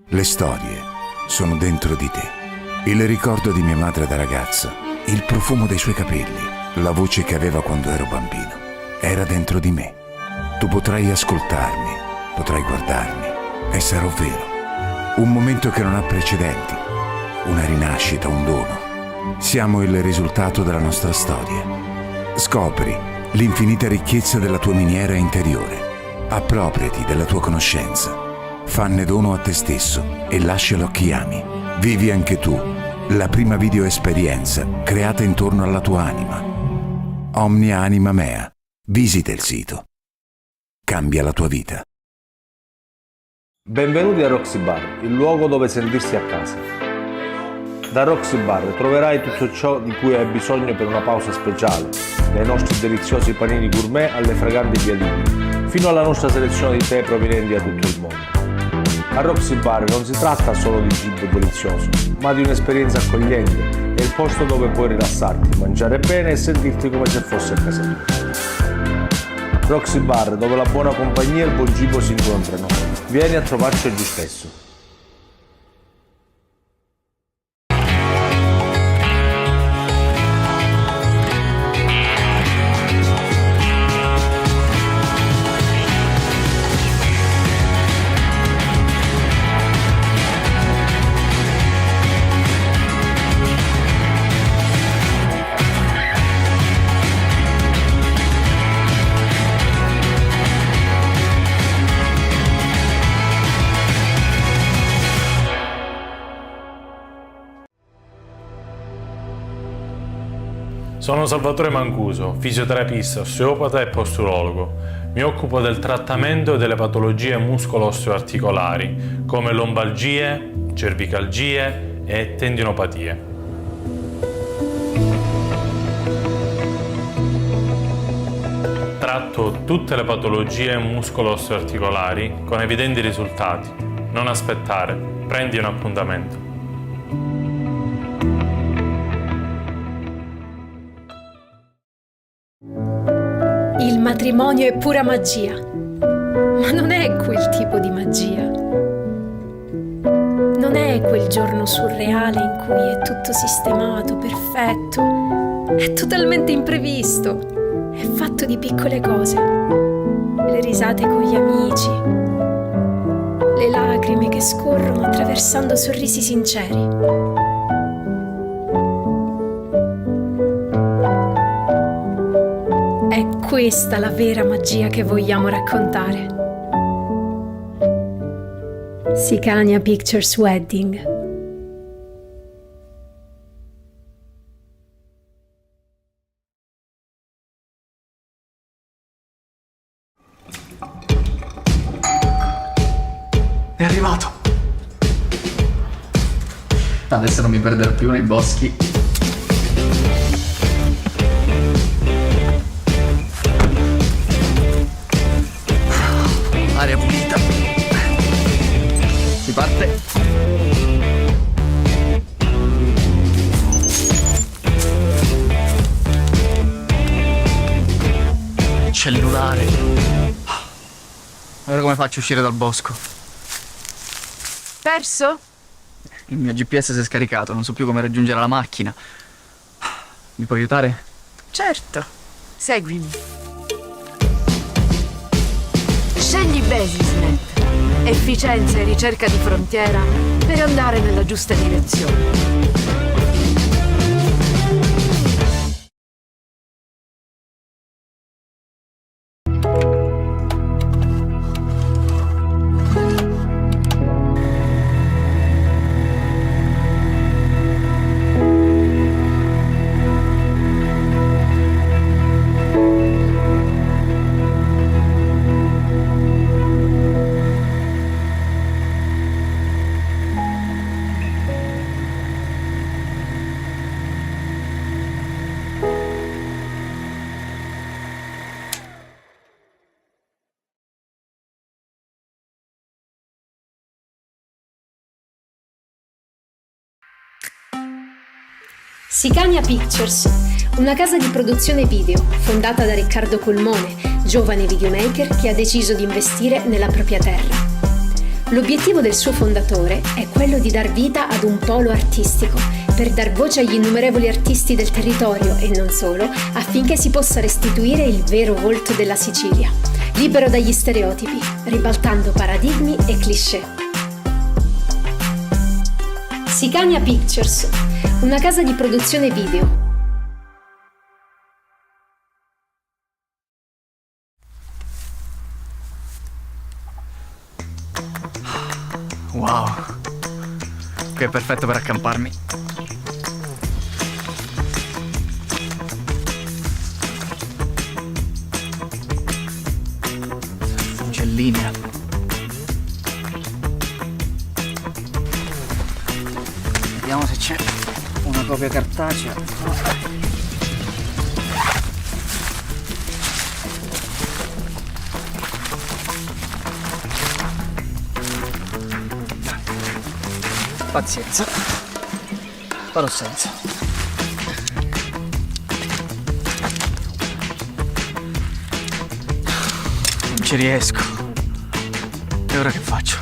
Le storie sono dentro di te. Il ricordo di mia madre da ragazza, il profumo dei suoi capelli, la voce che aveva quando ero bambino, era dentro di me. Tu potrai ascoltarmi, potrai guardarmi e sarò vero. Un momento che non ha precedenti, una rinascita, un dono. Siamo il risultato della nostra storia. Scopri l'infinita ricchezza della tua miniera interiore. Appropriati della tua conoscenza. Fanne dono a te stesso e lascialo a chi ami. Vivi anche tu la prima video esperienza creata intorno alla tua anima. Omnia Anima Mea. Visita il sito. Cambia la tua vita. Benvenuti a Roxy Bar, il luogo dove sentirsi a casa. Da Roxy Bar troverai tutto ciò di cui hai bisogno per una pausa speciale, dai nostri deliziosi panini gourmet alle fraganti piadine, fino alla nostra selezione di tè provenienti da tutto il mondo. A Roxy Bar non si tratta solo di cibo delizioso, ma di un'esperienza accogliente. È il posto dove puoi rilassarti, mangiare bene e sentirti come se fossi a casa tua. Roxy Bar, dove la buona compagnia e il buon cibo si incontrano. Vieni a trovarci oggi stesso. Sono Salvatore Mancuso, fisioterapista, osteopata e posturologo. Mi occupo del trattamento delle patologie muscolo-osteoarticolari, come lombalgie, cervicalgie e tendinopatie. Tratto tutte le patologie muscolo-osteoarticolari con evidenti risultati. Non aspettare, prendi un appuntamento. Il matrimonio è pura magia, ma non è quel tipo di magia. Non è quel giorno surreale in cui è tutto sistemato, perfetto. È totalmente imprevisto. È fatto di piccole cose. Le risate con gli amici. Le lacrime che scorrono attraversando sorrisi sinceri. È questa la vera magia che vogliamo raccontare. Sicania Pictures Wedding. È arrivato. Adesso non mi perderò più nei boschi. Aria pulita. Si parte. Cellulare. Ora come faccio a uscire dal bosco? Perso? Il mio GPS si è scaricato, non so più come raggiungere la macchina. Mi puoi aiutare? Certo, seguimi. Scegli BasisNet. Efficienza e ricerca di frontiera per andare nella giusta direzione. Sicania Pictures, una casa di produzione video fondata da Riccardo Colmone, giovane videomaker che ha deciso di investire nella propria terra. L'obiettivo del suo fondatore è quello di dar vita ad un polo artistico, per dar voce agli innumerevoli artisti del territorio e non solo, affinché si possa restituire il vero volto della Sicilia, libero dagli stereotipi, ribaltando paradigmi e cliché. Sicania Pictures, una casa di produzione video. Wow, che è perfetto per accamparmi. Uccellini. Vediamo se c'è una copia cartacea. Pazienza, farò senza. Non ci riesco. E ora che faccio?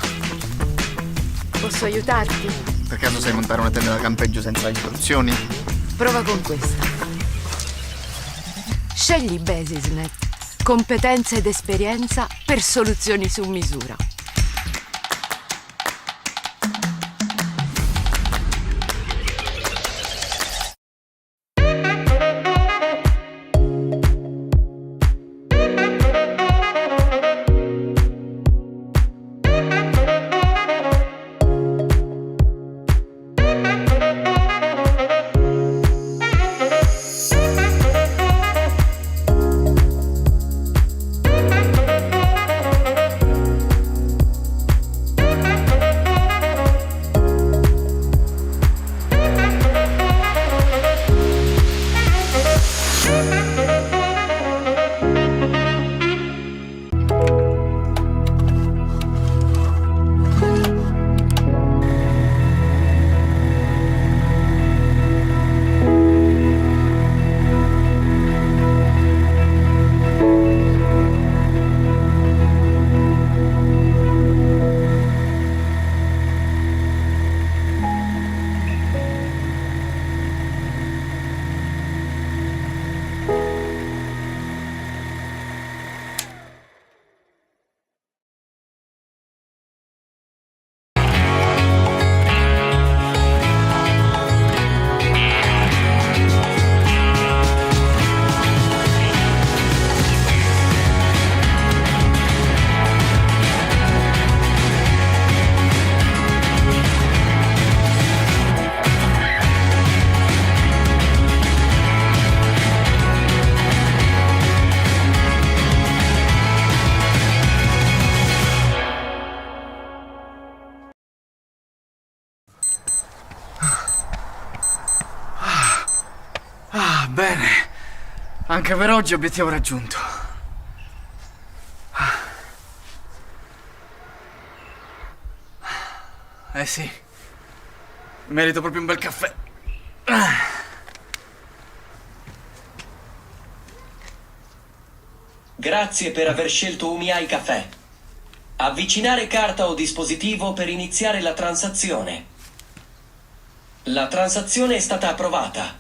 Posso aiutarti? Per caso sai montare una tenda da campeggio senza istruzioni? Prova con questa. Scegli Basisnet. Competenza ed esperienza per soluzioni su misura. Bene, anche per oggi obiettivo raggiunto. Eh sì, merito proprio un bel caffè. Grazie per aver scelto UmiAi Caffè. Avvicinare carta o dispositivo per iniziare la transazione. La transazione è stata approvata.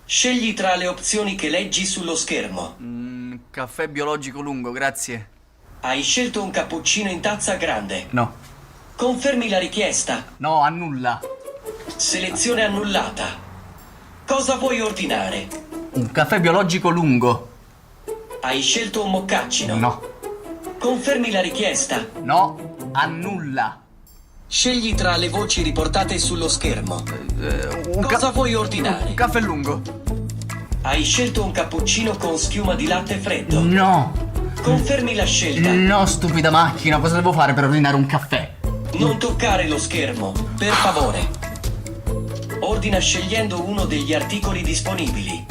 Scegli tra le opzioni che leggi sullo schermo. Caffè biologico lungo, grazie. Hai scelto un cappuccino in tazza grande. No. Confermi la richiesta. No, annulla. Selezione annullata. Cosa vuoi ordinare? Un caffè biologico lungo. Hai scelto un moccacino. No. Confermi la richiesta. No, annulla. Scegli tra le voci riportate sullo schermo. Cosa vuoi ordinare? Un caffè lungo. Hai scelto un cappuccino con schiuma di latte freddo. No. Confermi la scelta. No, stupida macchina, cosa devo fare per ordinare un caffè? Non toccare lo schermo, per favore. Ordina scegliendo uno degli articoli disponibili.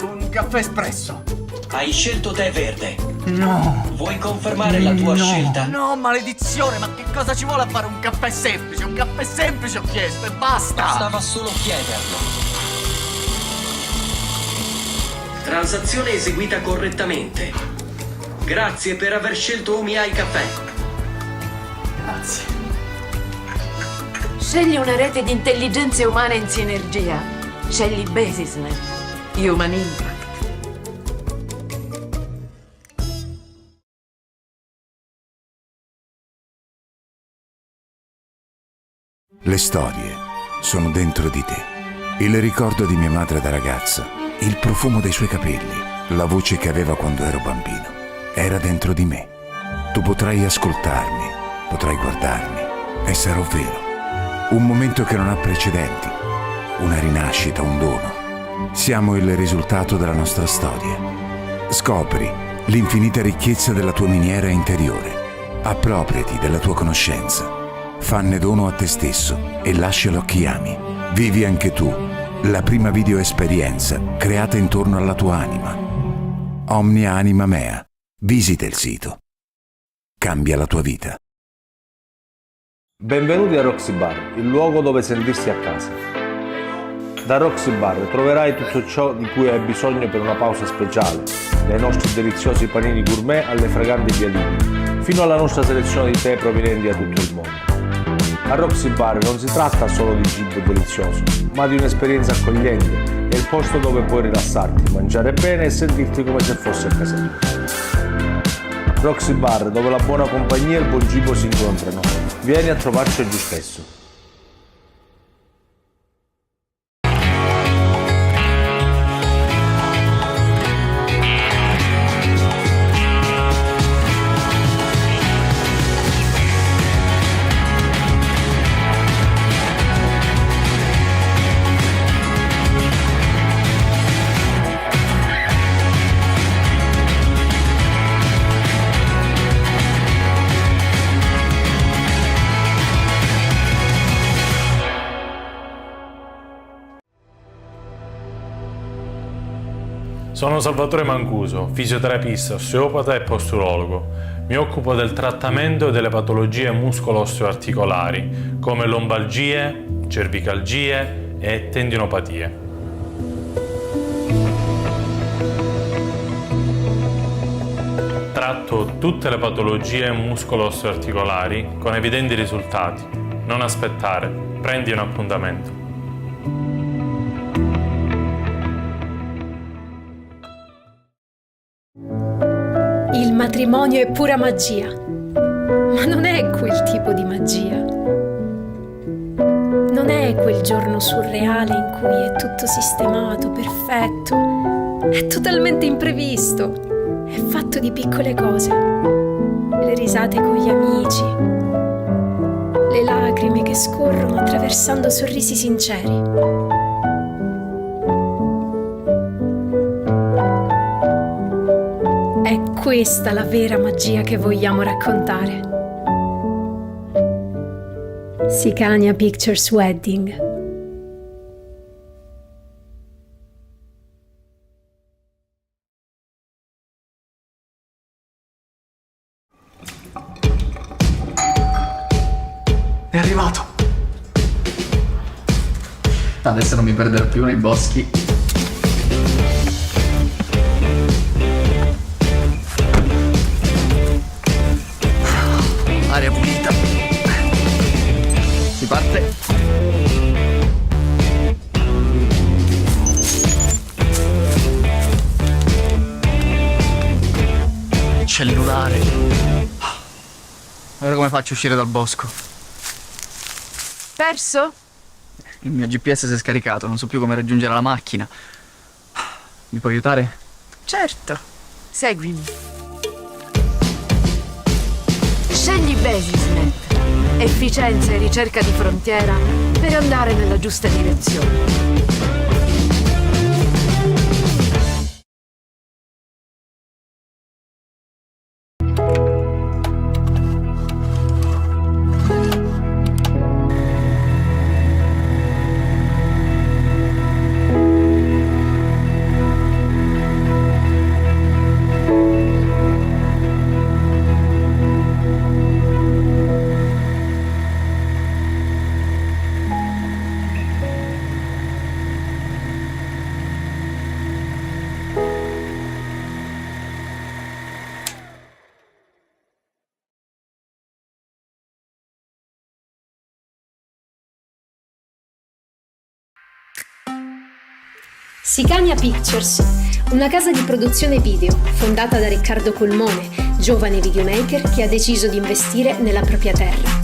Un caffè espresso. Hai scelto tè verde. No. Vuoi confermare la tua scelta? No, maledizione, ma che cosa ci vuole a fare un caffè semplice? Un caffè semplice ho chiesto e basta. Bastava solo chiederlo. Transazione eseguita correttamente. Grazie per aver scelto UmiAi Caffè. Grazie. Scegli una rete di intelligenze umane in sinergia. Scegli Basisnet. Human Impact. Le storie sono dentro di te. Il ricordo di mia madre da ragazza, il profumo dei suoi capelli, la voce che aveva quando ero bambino, era dentro di me. Tu potrai ascoltarmi, potrai guardarmi e sarò vero. Un momento che non ha precedenti, una rinascita, un dono. Siamo il risultato della nostra storia. Scopri l'infinita ricchezza della tua miniera interiore. Appropriati della tua conoscenza. Fanne dono a te stesso e lascialo a chi ami. Vivi anche tu la prima video esperienza creata intorno alla tua anima. Omnia Anima Mea. Visita il sito. Cambia la tua vita. Benvenuti a Roxy Bar, il luogo dove sentirsi a casa. Da Roxy Bar troverai tutto ciò di cui hai bisogno per una pausa speciale, dai nostri deliziosi panini gourmet alle fraganti piadine, fino alla nostra selezione di tè provenienti da tutto il mondo. A Roxy Bar non si tratta solo di cibo delizioso, ma di un'esperienza accogliente. È il posto dove puoi rilassarti, mangiare bene e sentirti come se fossi a casa tua. Roxy Bar, dove la buona compagnia e il buon cibo si incontrano. Vieni a trovarci oggi stesso. Sono Salvatore Mancuso, fisioterapista, osteopata e posturologo. Mi occupo del trattamento delle patologie muscolo-osteoarticolari, come lombalgie, cervicalgie e tendinopatie. Tratto tutte le patologie muscolo-osteoarticolari con evidenti risultati. Non aspettare, prendi un appuntamento. Il matrimonio è pura magia, ma non è quel tipo di magia. Non è quel giorno surreale in cui è tutto sistemato, perfetto, è totalmente imprevisto, è fatto di piccole cose. Le risate con gli amici, le lacrime che scorrono attraversando sorrisi sinceri. È questa la vera magia che vogliamo raccontare. Sicania Pictures Wedding. È arrivato. Adesso non mi perderò più nei boschi. Aria pulita. Si parte. Cellulare. Ora come faccio a uscire dal bosco? Perso? Il mio GPS si è scaricato, non so più come raggiungere la macchina. Mi puoi aiutare? Certo. Seguimi. Scegli Basisnet. Efficienza e ricerca di frontiera per andare nella giusta direzione. Sicania Pictures, una casa di produzione video fondata da Riccardo Colmone, giovane videomaker che ha deciso di investire nella propria terra.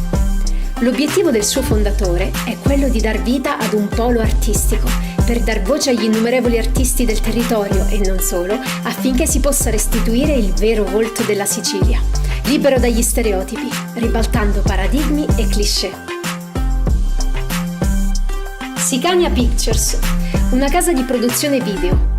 L'obiettivo del suo fondatore è quello di dar vita ad un polo artistico, per dar voce agli innumerevoli artisti del territorio e non solo, affinché si possa restituire il vero volto della Sicilia, libero dagli stereotipi, ribaltando paradigmi e cliché. Sicania Pictures, una casa di produzione video.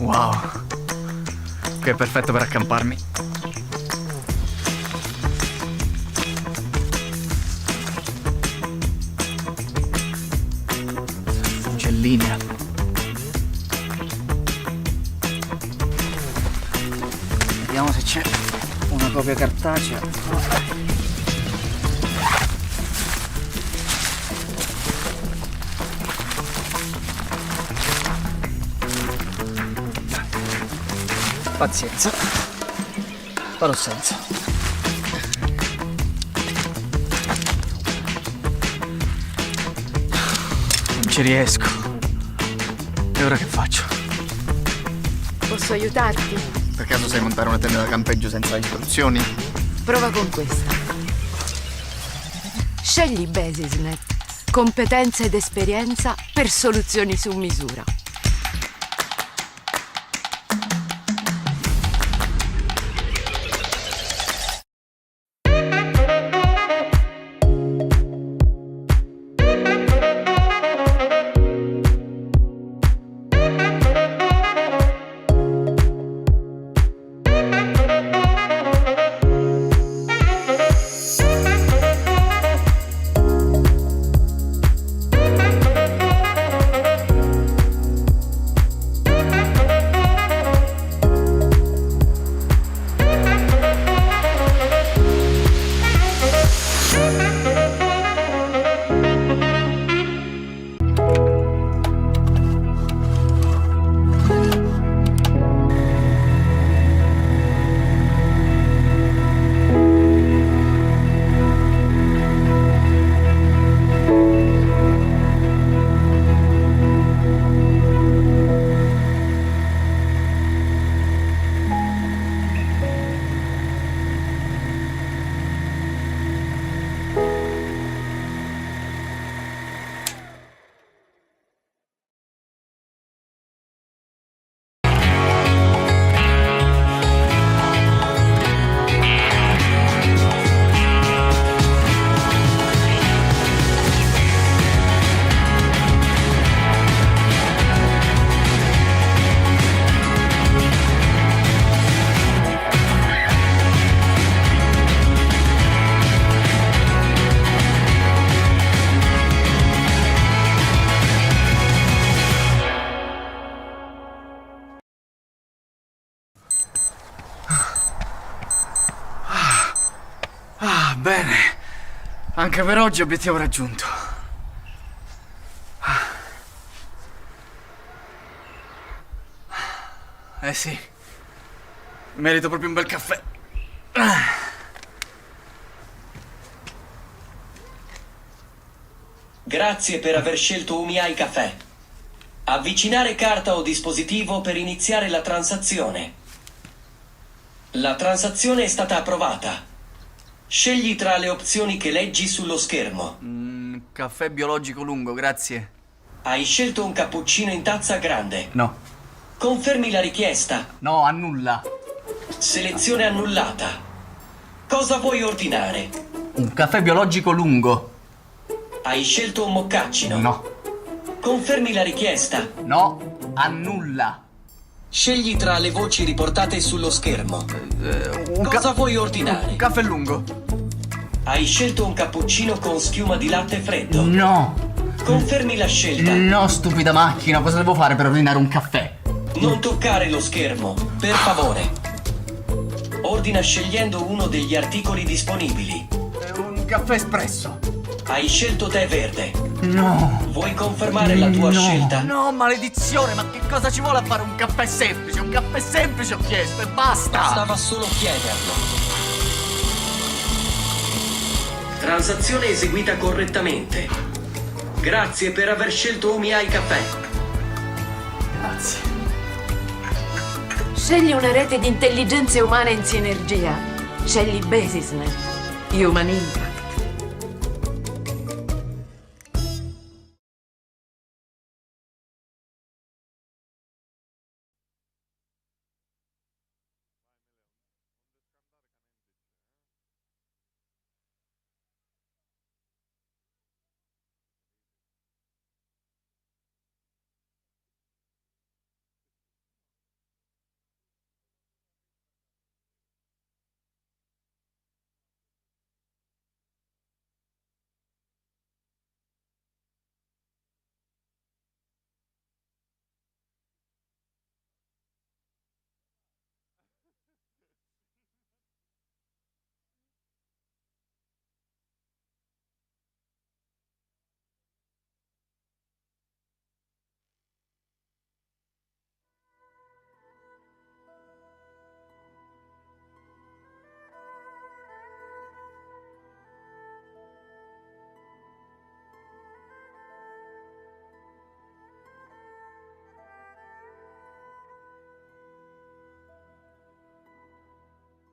Wow, qui è perfetto per accamparmi. C'è linea. Vediamo se c'è una copia cartacea. Pazienza, farò senza. Non ci riesco. E ora che faccio? Posso aiutarti? Per caso sai montare una tenda da campeggio senza istruzioni? Prova con questa. Scegli Basisnet. Competenza ed esperienza per soluzioni su misura. Bene, anche per oggi obiettivo raggiunto. Eh sì, merito proprio un bel caffè. Grazie per aver scelto UmiAi Caffè. Avvicinare carta o dispositivo per iniziare la transazione. La transazione è stata approvata. Scegli tra le opzioni che leggi sullo schermo. Caffè biologico lungo, grazie. Hai scelto un cappuccino in tazza grande. No. Confermi la richiesta. No, annulla. Selezione annullata. Cosa vuoi ordinare? Un caffè biologico lungo. Hai scelto un moccacino. No. Confermi la richiesta. No, annulla. Scegli tra le voci riportate sullo schermo. Cosa vuoi ordinare? Un caffè lungo. Hai scelto un cappuccino con schiuma di latte freddo. No. Confermi la scelta. No, stupida macchina, cosa devo fare per ordinare un caffè? Non toccare lo schermo, per favore. Ordina scegliendo uno degli articoli disponibili. Un caffè espresso. Hai scelto tè verde. No. Vuoi confermare la tua scelta? No, maledizione, ma che cosa ci vuole a fare un caffè semplice? Un caffè semplice ho chiesto e basta. Bastava solo chiederlo. Transazione eseguita correttamente. Grazie per aver scelto UmiAi Caffè. Grazie. Scegli una rete di intelligenze umane in sinergia. Scegli Basisnet. Human Impact.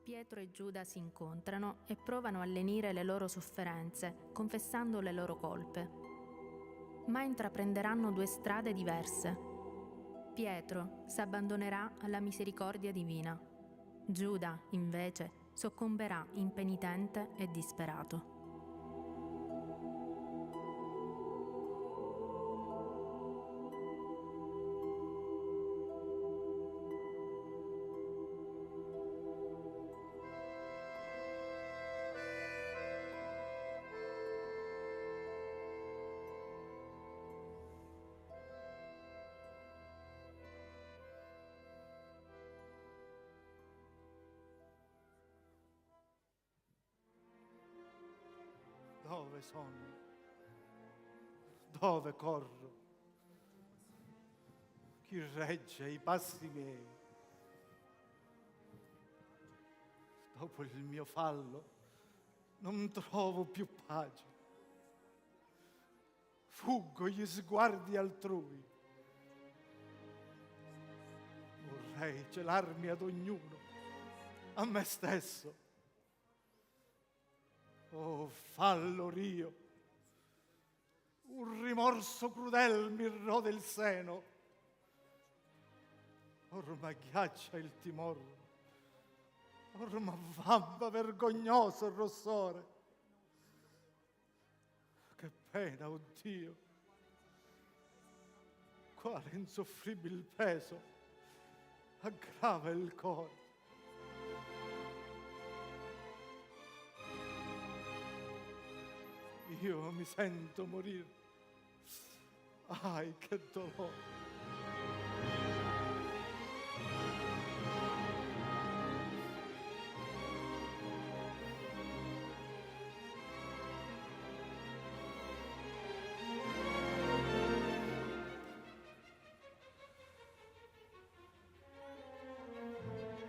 Pietro e Giuda si incontrano e provano a lenire le loro sofferenze, confessando le loro colpe. Ma intraprenderanno due strade diverse. Pietro s'abbandonerà alla misericordia divina. Giuda, invece, soccomberà impenitente e disperato. Dove sono? Dove corro? Chi regge i passi miei? Dopo il mio fallo non trovo più pace. Fuggo gli sguardi altrui. Vorrei celarmi ad ognuno, a me stesso. Oh, fallo rio, un rimorso crudel mi rode il seno. Orma ghiaccia il timore, orma vampa vergognoso il rossore. Che pena, oh Dio, quale insoffribile peso aggrava il cuore. Io mi sento morire. Ai, che dolore.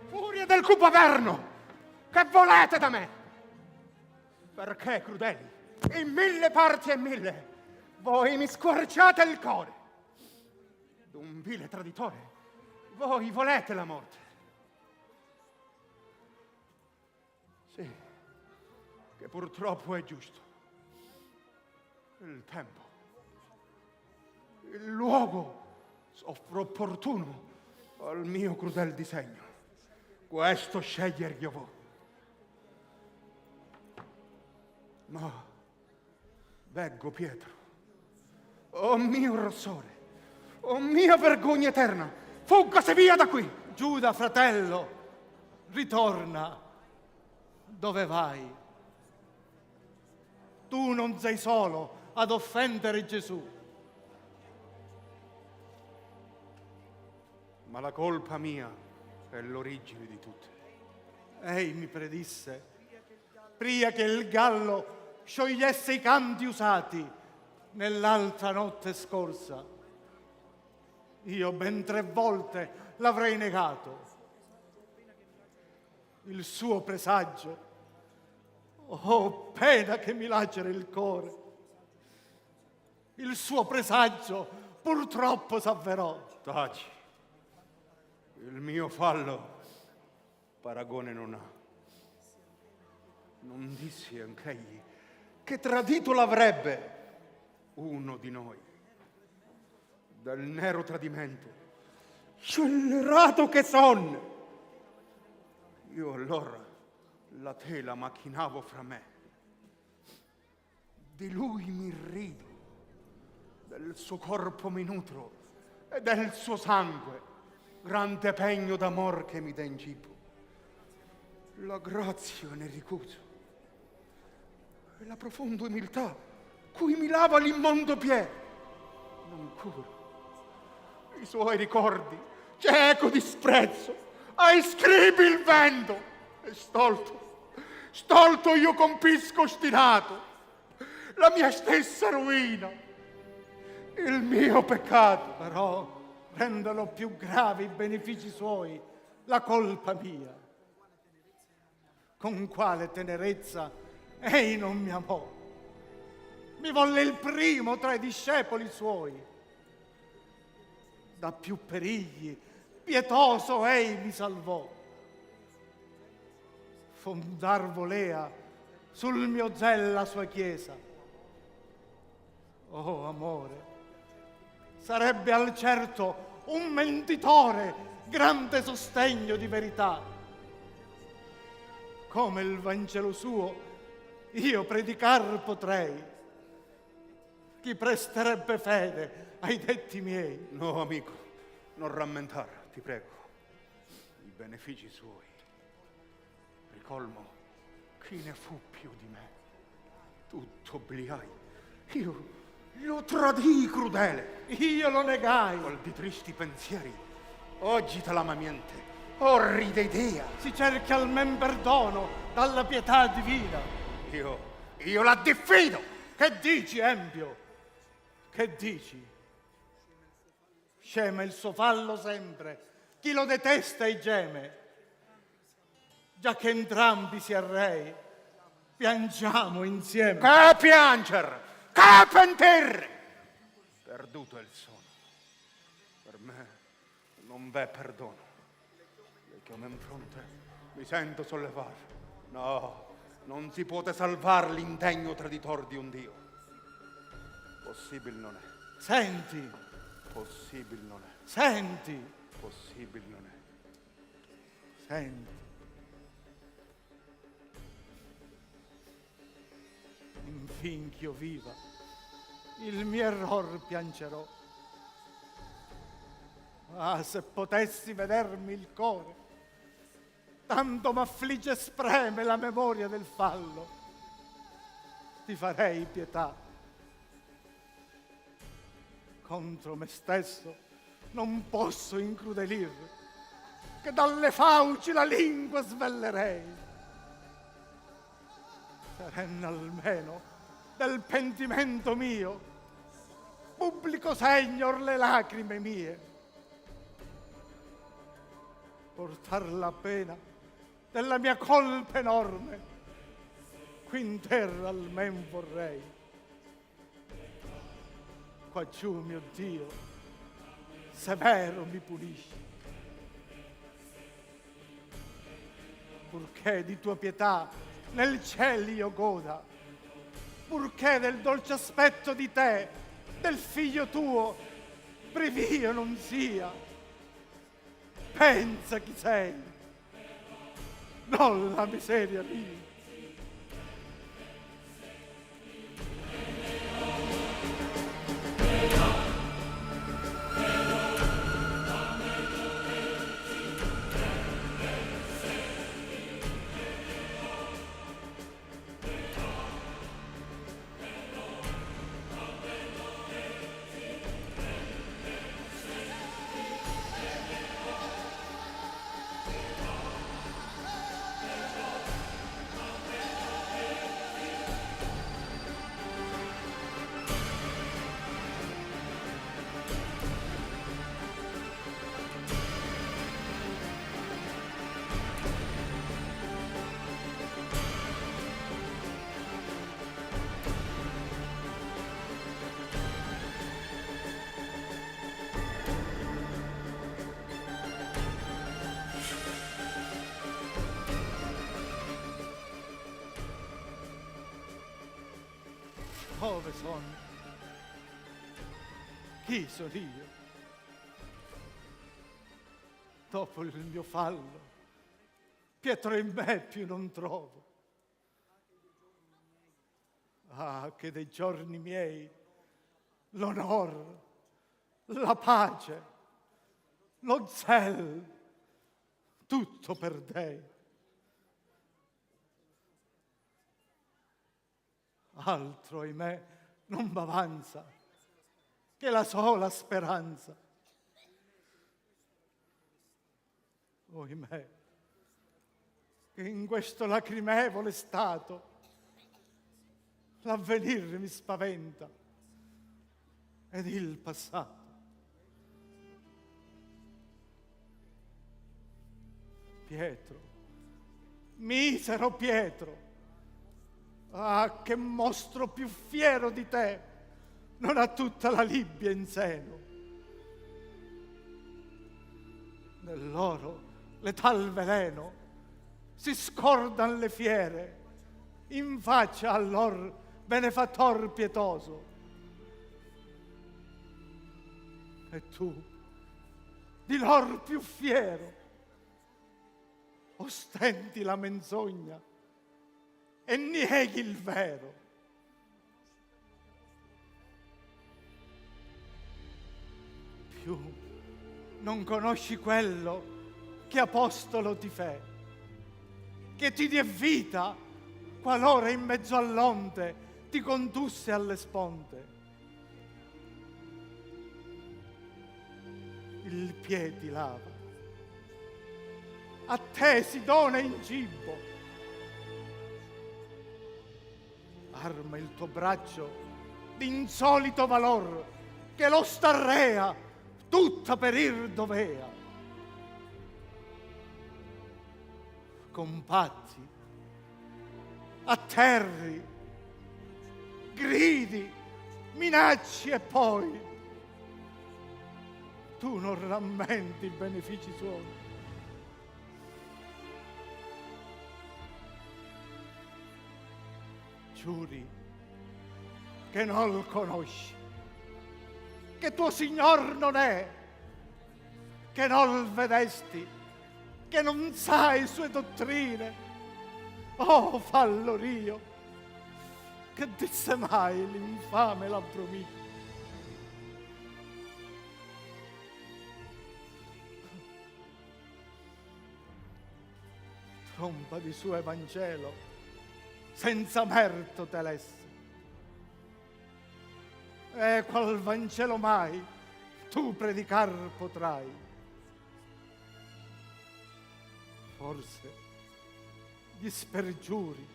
Furia del cupo averno! Che volete da me? Perché, crudeli? In mille parti e mille, voi mi squarciate il cuore. D'un vile traditore, voi volete la morte. Sì, che purtroppo è giusto. Il tempo, il luogo soffro opportuno al mio crudel disegno. Questo sceglier io vo. Ma veggo Pietro, oh mio rossore, oh mia vergogna eterna, fuggase via da qui! Giuda, fratello, ritorna. Dove vai? Tu non sei solo ad offendere Gesù. Ma la colpa mia è l'origine di tutte. Ei mi predisse, prima che il gallo sciogliesse i canti usati nell'altra notte scorsa. Io ben 3 volte l'avrei negato. Il suo presagio Oh, pena che mi lacera il cuore. Il suo presagio purtroppo s'avverò. Taci. Il mio fallo paragone non ha. Non dissi anch'egli che tradito l'avrebbe uno di noi. Del nero tradimento, scellerato che son. Io allora la tela macchinavo fra me. Di lui mi rido, del suo corpo mi nutro e del suo sangue, grande pegno d'amor che mi dà in cibo. La grazia ne ricuso e la profonda umiltà cui mi lava l'immondo piede. Non curo i suoi ricordi, cieco disprezzo, ai scribi il vento e stolto io compisco ostinato la mia stessa ruina, il mio peccato. Però rendono più gravi i benefici suoi la colpa mia. Con quale tenerezza ei non mi amò. Mi volle il primo tra i discepoli suoi. Da più perigli pietoso ei mi salvò. Fondar volea sul mio zel la sua chiesa. Oh amore, sarebbe al certo un mentitore grande sostegno di verità. Come il Vangelo suo io predicar potrei. Chi presterebbe fede ai detti miei? No, amico, non rammentar, ti prego, i benefici suoi. Ricolmo, chi ne fu più di me? Tutto obliai. Io tradii crudele. Io lo negai. Col di tristi pensieri, oggi te l'ama mente, orrida idea. Si cerca almen perdono dalla pietà divina. Io la diffido. Che dici, Empio? Che dici? Scema il suo fallo sempre, chi lo detesta e geme. Già che entrambi si arrei, piangiamo insieme. Che pianger, che pentir! Perduto è il sonno. Per me non v'è perdono. E che in fronte mi sento sollevare. No, non si può salvar l'indegno traditor di un Dio. Possibile non è. Senti. Possibile non è. Senti. Possibile non è. Senti. Infin ch'io viva, il mio error piangerò. Ah, se potessi vedermi il cuore, tanto m'affligge e spreme la memoria del fallo, ti farei pietà. Contro me stesso non posso incrudelir, che dalle fauci la lingua svellerei. Serenne almeno del pentimento mio, pubblico segno or le lacrime mie. Portar la pena della mia colpa enorme, qui in terra almen vorrei. Qua giù, mio Dio, severo mi punisci. Purché di tua pietà nel cielo io goda, purché del dolce aspetto di te, del figlio tuo, privio non sia. Pensa chi sei, non la miseria mia. Dove sono? Chi sono io? Dopo il mio fallo, Pietro in me più non trovo. Ah, che dei giorni miei l'onor, la pace, lo zel, tutto perdei. Altro, ahimè, non m'avanza che la sola speranza. Ohimè, che in questo lacrimevole stato l'avvenir mi spaventa ed il passato. Pietro, misero Pietro, ah, che mostro più fiero di te non ha tutta la Libia in seno. Nell'oro letal veleno si scordan le fiere in faccia al lor benefattor pietoso. E tu, di lor più fiero, ostenti la menzogna e nieghi il vero. Più non conosci quello che apostolo ti fe, che ti diè vita qualora in mezzo all'onte ti condusse alle sponte. Il piedi lava, a te si dona in cibo, arma il tuo braccio d'insolito valor che lo starrea tutta per ir dovea. Compatti, atterri, gridi, minacci e poi tu non rammenti i benefici suoi. Giuri che non lo conosci, che tuo signor non è, che non lo vedesti, che non sai sue dottrine. Oh, fallo Rio, che disse mai l'infame labbro mio. Tromba di suo Evangelo senza merto te lesse. E qual Vangelo mai tu predicar potrai? Forse gli spergiuri,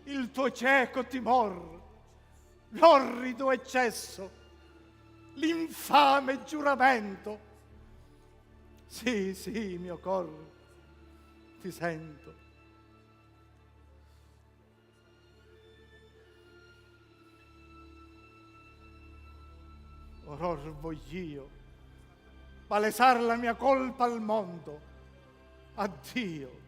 il tuo cieco timor, l'orrido eccesso, l'infame giuramento. Sì, sì, mio cor, ti sento. Oror voglio palesar la mia colpa al mondo, a Dio.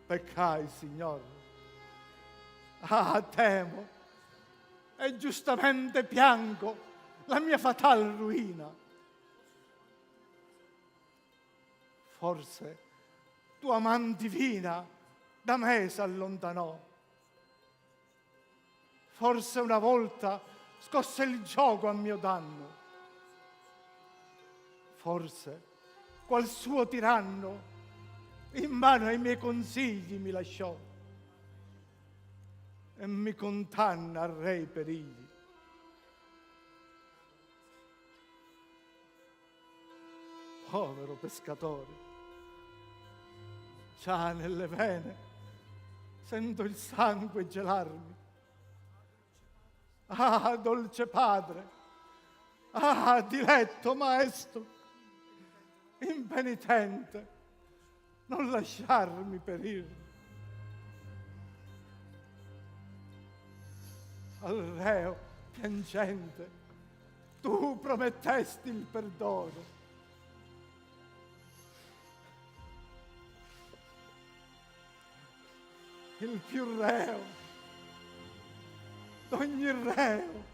Peccai, Signore. Ah, temo e giustamente piango la mia fatal ruina. Forse tua man divina da me s'allontanò. Forse una volta scosse il gioco a mio danno. Forse qual suo tiranno in mano ai miei consigli mi lasciò e mi condanna a rei perigli. Povero pescatore, già nelle vene sento il sangue gelarmi. Ah, dolce padre, ah, diletto maestro, impenitente, non lasciarmi perire. Al reo piangente tu promettesti il perdono. il più reo d'ogni reo.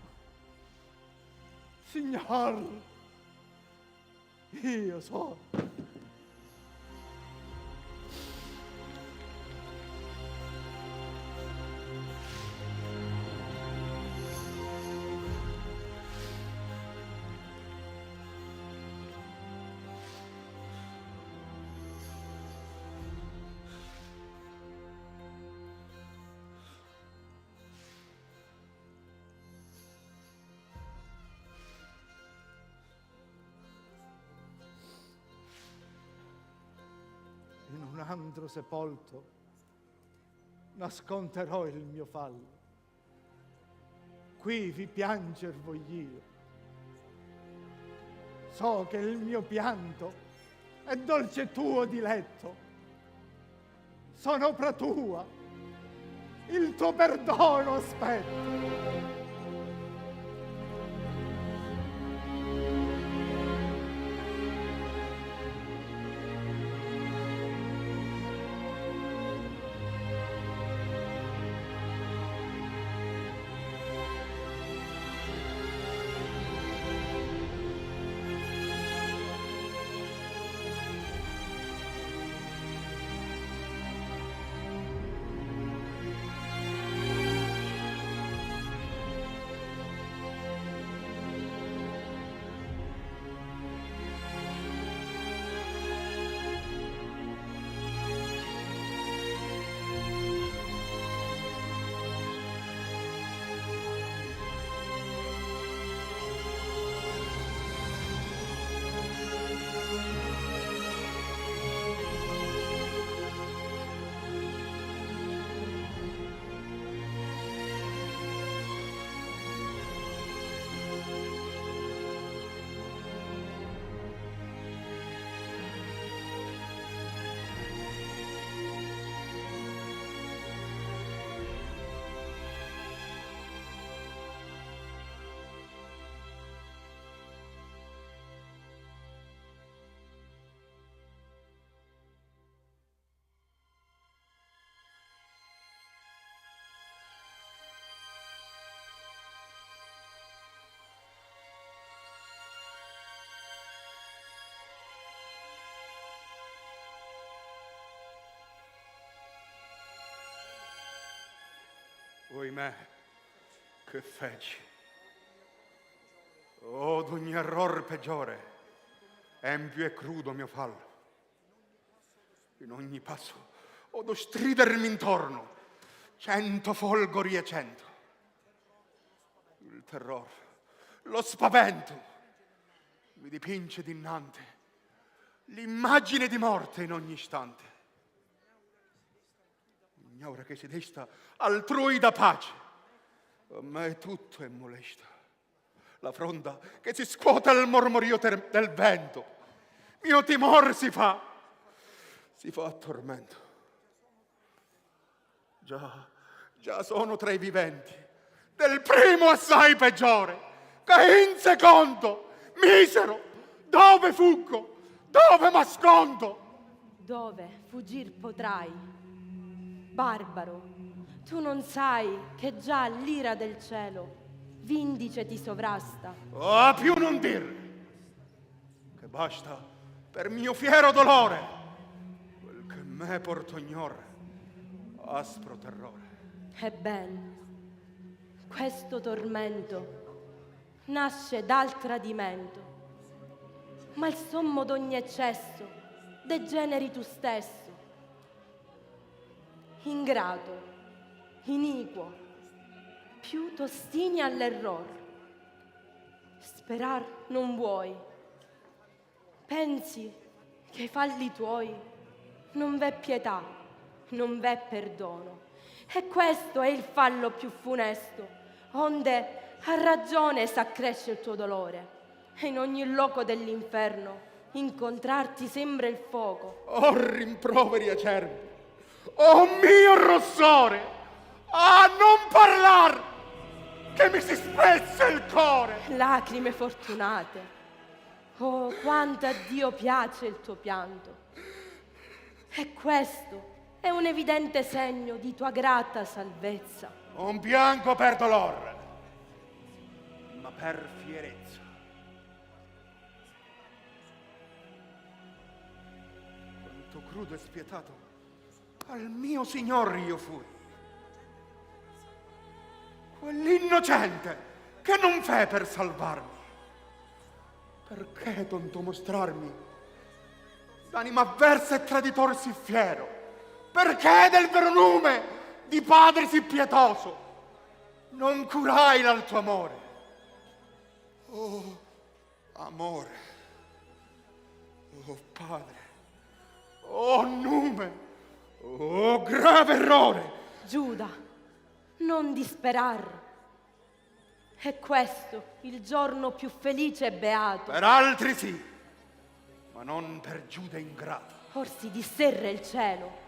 Signor, io sono. In un andro sepolto nasconderò il mio fallo. Qui vi pianger vogl'io. So che il mio pianto è dolce tuo diletto. Sono opra tua, il tuo perdono aspetto. Oimè, che feci? Oh, d'ogni error peggiore, empio e crudo mio fallo. In ogni passo odo stridermi intorno, 100 folgori e 100. Il terrore, lo spavento mi dipinge dinanzi l'immagine di morte in ogni istante. Ignora che si desta altrui da pace, a me tutto è molesta. La fronda che si scuote al mormorio del vento, mio timor si fa a tormento. Già sono tra i viventi, del primo assai peggiore, che in secondo, misero, dove fuggo, dove m'ascondo? Dove fuggir potrai? Barbaro, tu non sai che già l'ira del cielo vindice ti sovrasta. Oh, più non dir, che basta per mio fiero dolore, quel che me portognor aspro terrore. Ebben, questo tormento nasce dal tradimento, ma il sommo d'ogni eccesso degeneri tu stesso. Ingrato, iniquo, più t'ostini all'error. Sperar non vuoi. Pensi che ai falli tuoi non v'è pietà, non v'è perdono. E questo è il fallo più funesto, onde a ragione s'accresce il tuo dolore. E in ogni loco dell'inferno incontrarti sembra il fuoco. Oh, rimproveri acerbi! Oh mio rossore, non parlar, che mi si spezza il cuore. Lacrime fortunate, oh quanto a Dio piace il tuo pianto. E questo è un evidente segno di tua grata salvezza. Non piango per dolore, ma per fierezza. Quanto crudo e spietato al mio Signore io fui. Quell'innocente che non fe per salvarmi. Perché tonto mostrarmi d'anima avversa e traditore sì fiero? Perché del vero nome di padre sì pietoso non curai l'al tuo amore? Oh, amore, oh padre, oh nume, oh grave errore. Giuda, non disperar. È questo il giorno più felice e beato. Per altri sì, ma non per Giuda ingrato. Or si disserra il cielo.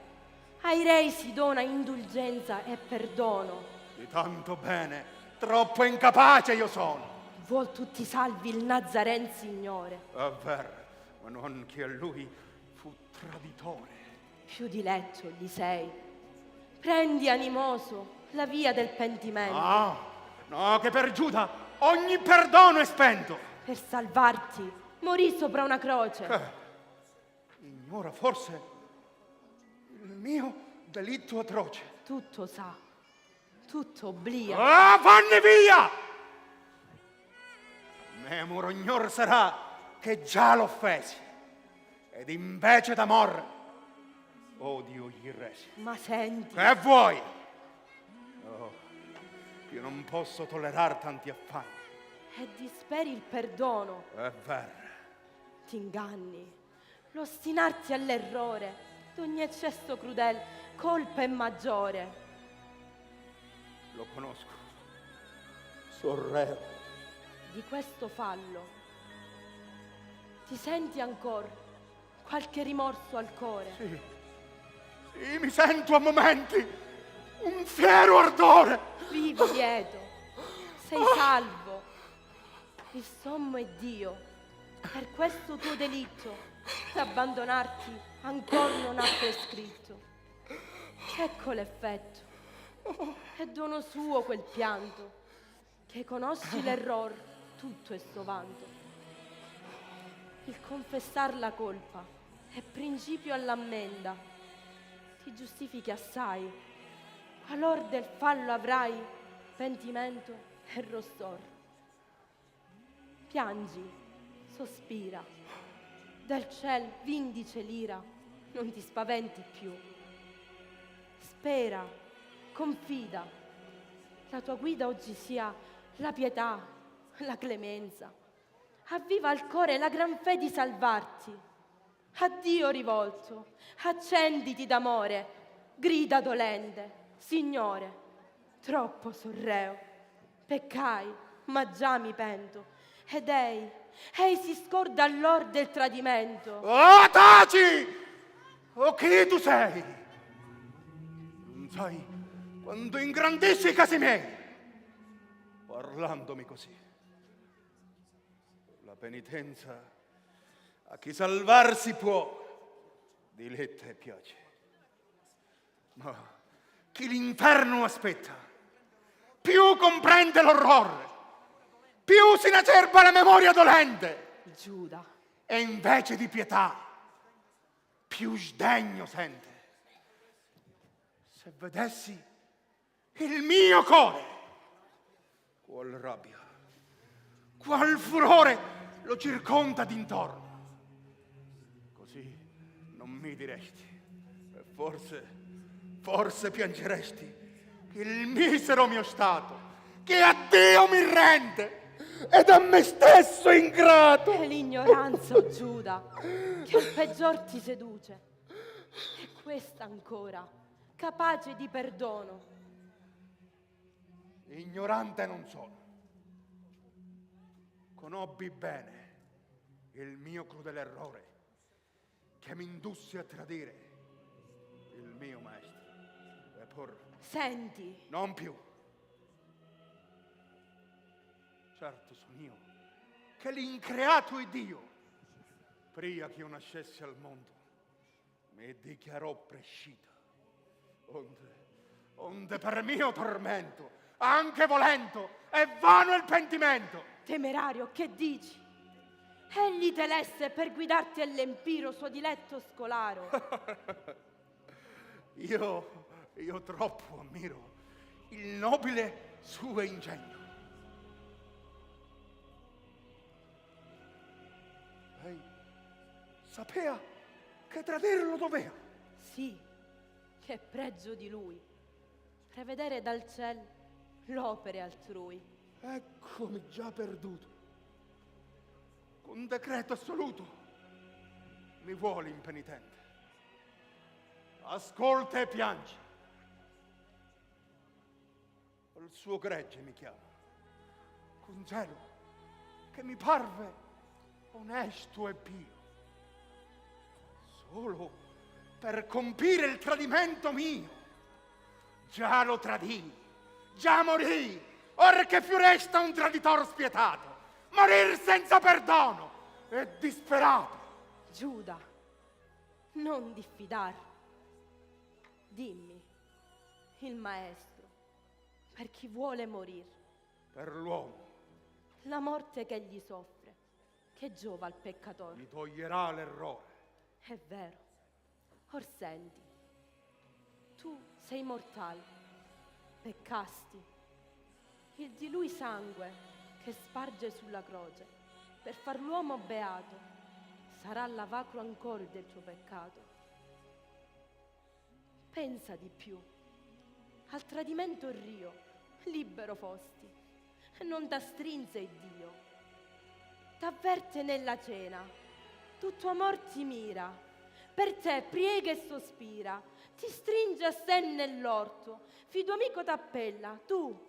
Ai re si dona indulgenza e perdono. Di tanto bene, troppo incapace io sono. Vuol tutti salvi il Nazaren Signore. È vero, ma non che a lui fu traditore. Più diletto gli sei. Prendi animoso la via del pentimento. No, che per Giuda ogni perdono è spento. Per salvarti morì sopra una croce. Ignora forse il mio delitto atroce. Tutto sa, tutto obblia. Vanne via! Me morognor sarà che già l'offesi, ed invece d'amor odio gli resi. Ma senti. Che vuoi? No, io non posso tollerar tanti affanni. E disperi il perdono. È vero. Ti inganni. L'ostinarti all'errore d'ogni eccesso crudel colpa è maggiore. Lo conosco. Sorreo. Di questo fallo ti senti ancora qualche rimorso al cuore? Sì, mi sento a momenti un fiero ardore. Vivi lieto, sei salvo. Il sommo è Dio, per questo tuo delitto d'abbandonarti ancora non ha prescritto. Ecco l'effetto, è dono suo quel pianto, che conosci l'error, tutto è sto vanto. Il confessar la colpa è principio all'ammenda, ti giustifichi assai, qualor del fallo avrai pentimento e rossor. Piangi, sospira, dal ciel vindice l'ira, non ti spaventi più. Spera, confida, la tua guida oggi sia la pietà, la clemenza. Avviva al cuore la gran fe di salvarti. A Dio rivolto, accenditi d'amore, grida dolente, Signore, troppo sorreo, peccai, ma già mi pento, ed ei si scorda all'or del tradimento. Oh, taci! Oh, chi tu sei? Non sai quando ingrandisci i casi miei, parlandomi così. La penitenza a chi salvarsi può, diletta e piace. Ma chi l'inferno aspetta, più comprende l'orrore, più si inacerba la memoria dolente. Giuda. E invece di pietà, più sdegno sente. Se vedessi il mio cuore, qual rabbia, qual furore lo circonda d'intorno. Così non mi diresti, e forse piangeresti il misero mio stato, che a Dio mi rende ed a me stesso ingrato. È l'ignoranza, o Giuda, che al peggior ti seduce. E questa ancora, capace di perdono. Ignorante non sono. Conobbi bene il mio crudele errore, che mi indusse a tradire il mio maestro. E pur Senti. non più. Certo sono io, che l'increato è Dio. Prima che io nascessi al mondo, mi dichiarò prescita. Onde per mio tormento, anche volento, è vano il pentimento. Temerario, che dici? Egli te lesse per guidarti all'empiro suo diletto scolaro. Io troppo ammiro il nobile suo ingegno. Lei sapea che tradirlo dovea. Sì, che pregio di lui, prevedere dal ciel l'opere altrui. Eccomi già perduto. Con decreto assoluto mi vuole impenitente. Ascolta e piangi. Al suo gregge mi chiama, con zelo che mi parve onesto e pio. Solo per compire il tradimento mio. Già lo tradì, già morì, or che più resta un traditor spietato, morir senza perdono e disperato. Giuda, non diffidar. Dimmi, il maestro, per chi vuole morir? Per l'uomo. La morte che gli soffre, che giova al peccatore? Mi toglierà l'errore. È vero. Or senti, tu sei mortale, peccasti. Il di lui sangue che sparge sulla croce per far l'uomo beato sarà l'avacro ancora del tuo peccato. Pensa di più, al tradimento rio, libero fosti, non t'astrinse Dio. T'avverte nella cena, tutto amor ti mira, per te priega e sospira, ti stringe a sé nell'orto, fido amico t'appella, tu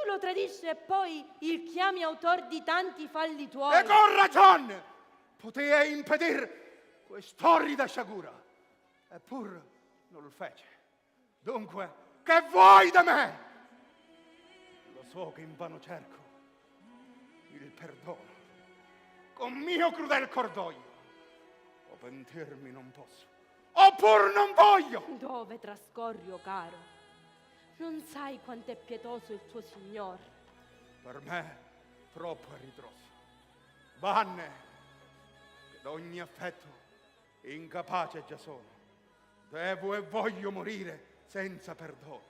lo tradisci e poi il chiami autor di tanti falli tuoi. E con ragione potei impedir quest'orrida sciagura, eppur non lo fece. Dunque, che vuoi da me? Lo so che invano cerco il perdono con mio crudel cordoglio, o pentirmi non posso, oppur non voglio. Dove trascorri, o caro? Non sai quanto è pietoso il tuo Signor. Per me troppo è ritroso. Vanne, che d'ogni affetto incapace già sono. Devo e voglio morire senza perdono.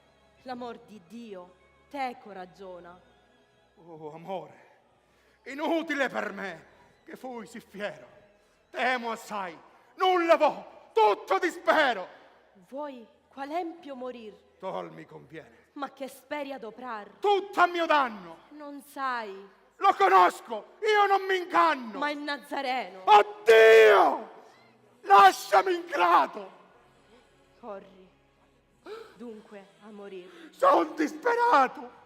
L'amor di Dio teco ragiona. Oh, amore, inutile per me che fui sì fiero. Temo assai, nulla vo, tutto dispero. Vuoi qual empio morir? Tol mi conviene. Ma che speri adoprar? Tutto a mio danno. Non sai. Lo conosco, io non mi inganno. Ma il Nazareno. Oddio! Lasciami ingrato. Corri. Dunque a morir. Son disperato.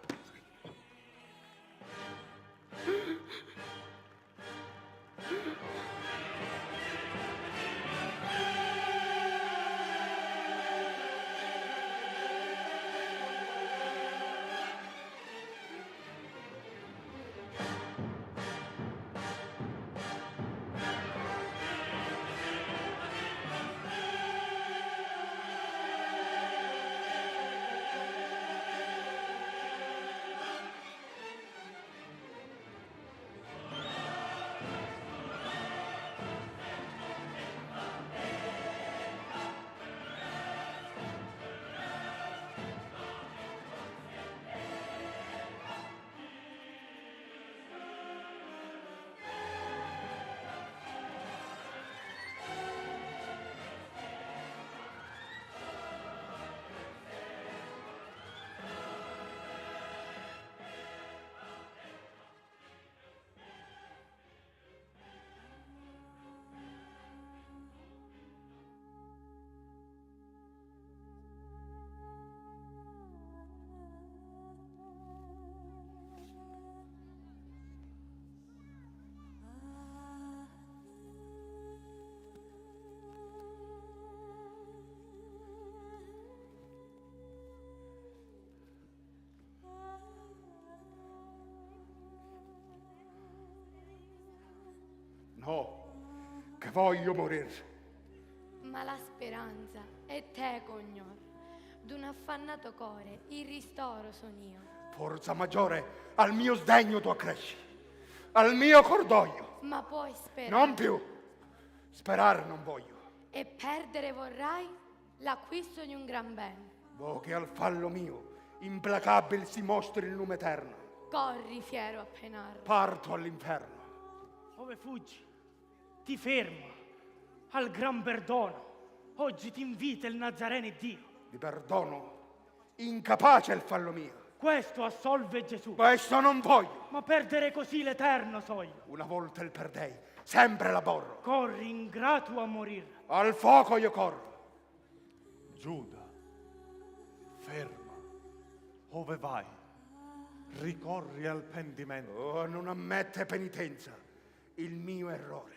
No, che voglio morir. Ma la speranza è teco, Signor. d'un affannato core, il ristoro son io. Forza maggiore al mio sdegno tu accresci, al mio cordoglio. Ma puoi sperare. Non più. Sperare non voglio. E perdere vorrai l'acquisto di un gran bene. Vo che al fallo mio implacabile si mostri il lume eterno. Corri fiero a penare. Parto all'inferno. Ove fuggi? Ti fermo. Al gran perdono. Oggi ti invita il Nazareno Dio. Di perdono incapace il fallo mio. Questo assolve Gesù. Questo non voglio. Ma perdere così l'eterno soglio. Una volta il perdei, sempre l'aborro. Corri ingrato a morir. Al fuoco io corro. Giuda, ferma. Ove vai? Ricorri al pentimento. Oh, non ammette penitenza il mio errore.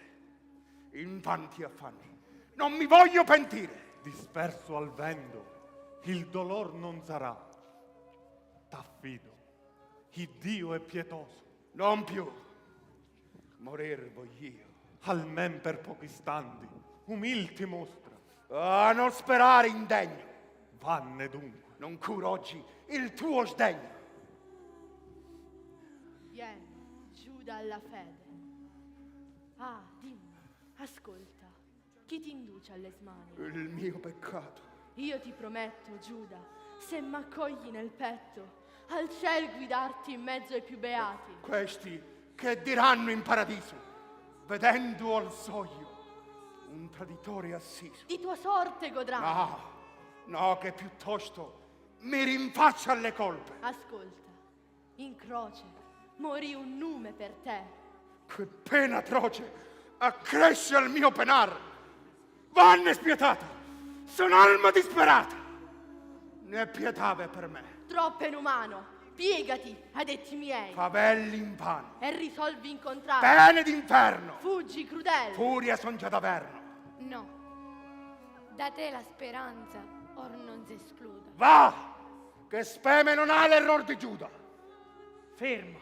Infanti affanni. Non mi voglio pentire. Disperso al vento, il dolor non sarà. T'affido, il Dio è pietoso. Non più. Morir voglio. Almen per pochi istanti, umil ti mostra. Ah, non sperare indegno. Vanne dunque. Non curo oggi il tuo sdegno. Vieni, Giuda alla fede. Ah, dimmi, ascolta. Chi ti induce alle smanie? Il mio peccato. Io ti prometto, Giuda, se m'accogli nel petto, al ciel guidarti in mezzo ai più beati. Questi che diranno in paradiso, vedendo al soglio un traditore assiso. Di tua sorte godranno. No, che piuttosto mi rinfaccia alle colpe. Ascolta, in croce morì un nume per te. Che pena atroce accresce al mio penar. Vanne spietata, son alma disperata. Né pietave per me. Troppo inumano, piegati ai detti miei. Favelli invano, E risolvi incontrare. pene d'inferno, Fuggi crudele. furia son già d'averno. No, da te la speranza or non si escluda. Va, che speme non ha l'error di Giuda. Ferma.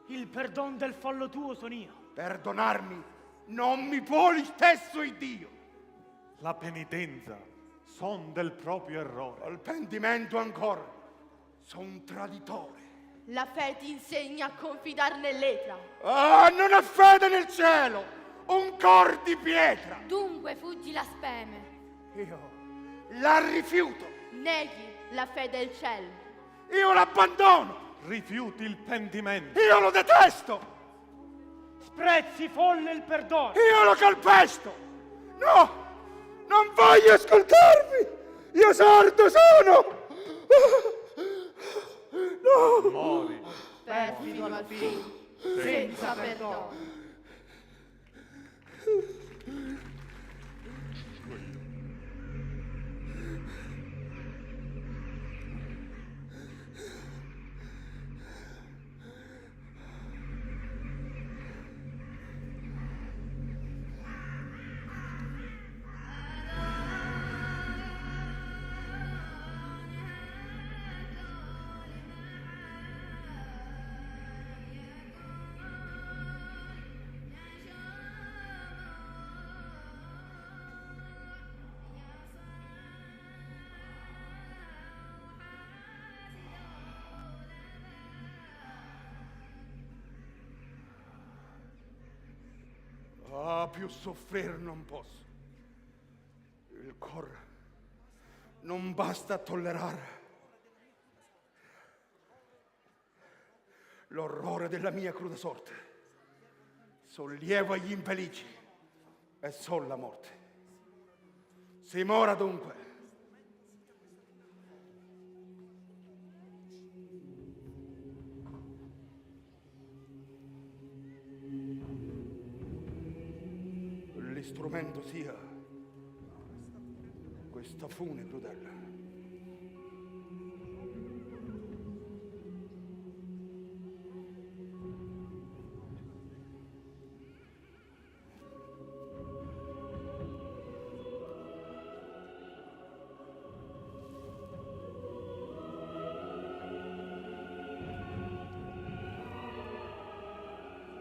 Il perdon del fallo tuo son io. Perdonarmi non mi può lo stesso il Dio. La penitenza son del proprio errore. Al pentimento ancora, son traditore. La fede ti insegna a confidar nell'etra. Ah, non ha fede nel cielo, un cor di pietra. Dunque fuggi la speme. Io la rifiuto, Neghi la fede del cielo. io l'abbandono, Rifiuti il pentimento. io lo detesto, Sprezzi folle il perdono. io lo calpesto. No, non voglio ascoltarvi, io sordo sono. No. Mori. Perfido al fin, senza perdono. Ah, più soffrire non posso. Il cor non basta a tollerare. L'orrore della mia cruda sorte. Sollievo agli infelici e sol la morte. Si mora dunque. L'istrumento sia questa fune crudele.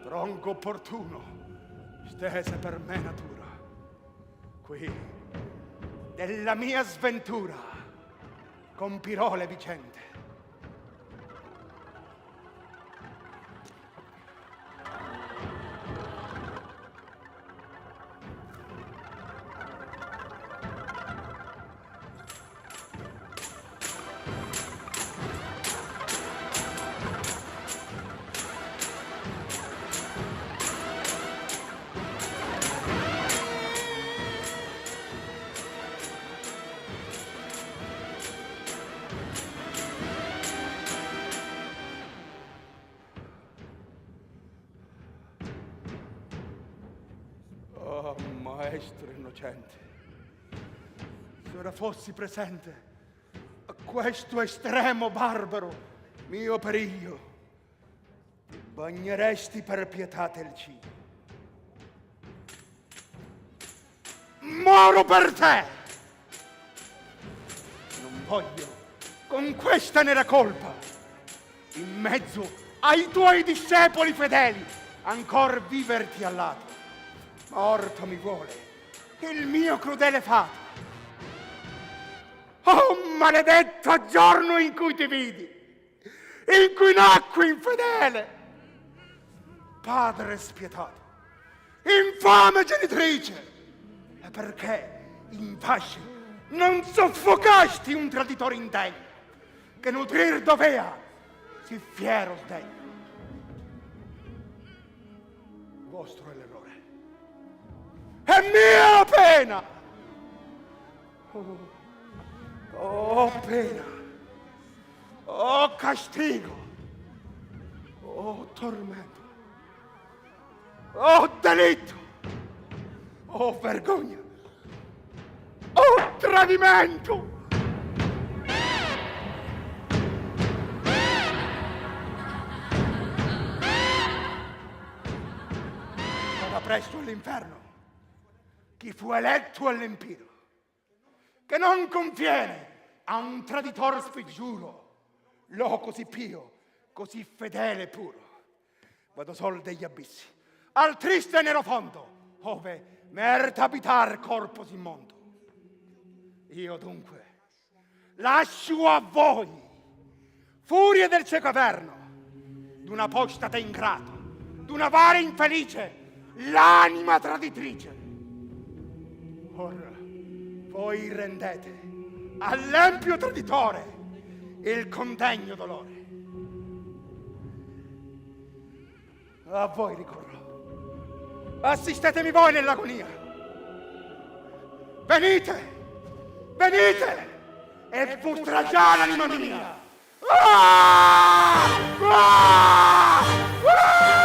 Tronco opportuno, stese per me natura, qui, della mia sventura, compirò le vicende. Oh, maestro innocente, se ora fossi presente a questo estremo barbaro mio periglio, ti bagneresti per pietà del cielo. Moro per te! Non voglio, con questa nera colpa, in mezzo ai tuoi discepoli fedeli, ancor viverti al lato. Morto mi vuole il mio crudele fato. Oh, maledetto giorno in cui ti vidi, in cui nacqui infedele. Padre spietato, infame genitrice, e perché in pace non soffocasti un traditore indegno, che nutrir dovea sì fiero sdegno. Vostro è l'errore. È mia pena! Oh pena! Oh castigo! Oh tormento! Oh delitto! Oh vergogna! Oh tradimento! Vada presto all'inferno chi fu eletto all'empiro, che non conviene a un traditor sfigiuro, lo così pio, così fedele e puro. Vado sol degli abissi, al triste nero fondo, ove merita abitar corpo immondo. Io dunque lascio a voi, furie del cieco averno, d'una postata ingrato, d'una vara infelice, l'anima traditrice. Ora voi rendete all'empio traditore il condegno dolore. A voi ricorro. Assistetemi voi nell'agonia. Venite! Venite! E potrà già l'anima mia! Ah! Ah! Ah!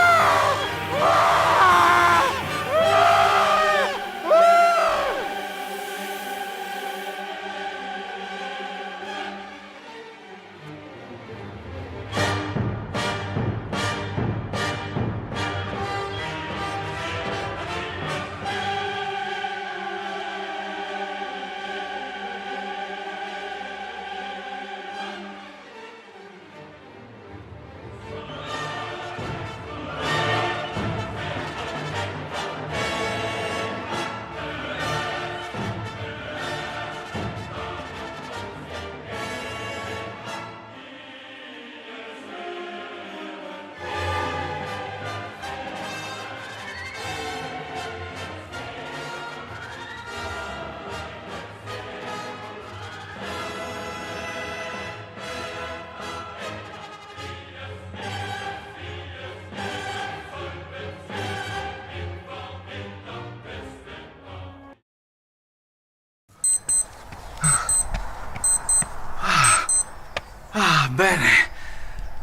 Bene,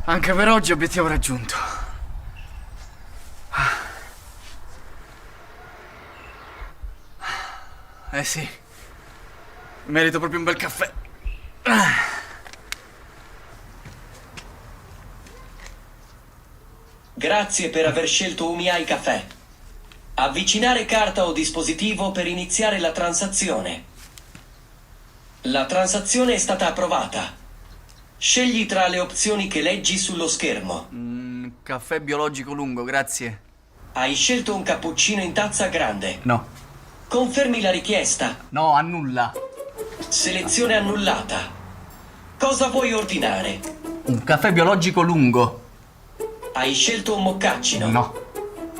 anche per oggi obiettivo raggiunto. Eh sì, merito proprio un bel caffè. Grazie per aver scelto Umiai Caffè. Avvicinare carta o dispositivo per iniziare la transazione. La transazione è stata approvata. Scegli tra le opzioni che leggi sullo schermo. Caffè biologico lungo, grazie. Hai scelto un cappuccino in tazza grande. No. Confermi la richiesta. No, annulla. Selezione annullata. Cosa vuoi ordinare? Un caffè biologico lungo. Hai scelto un moccacino? No.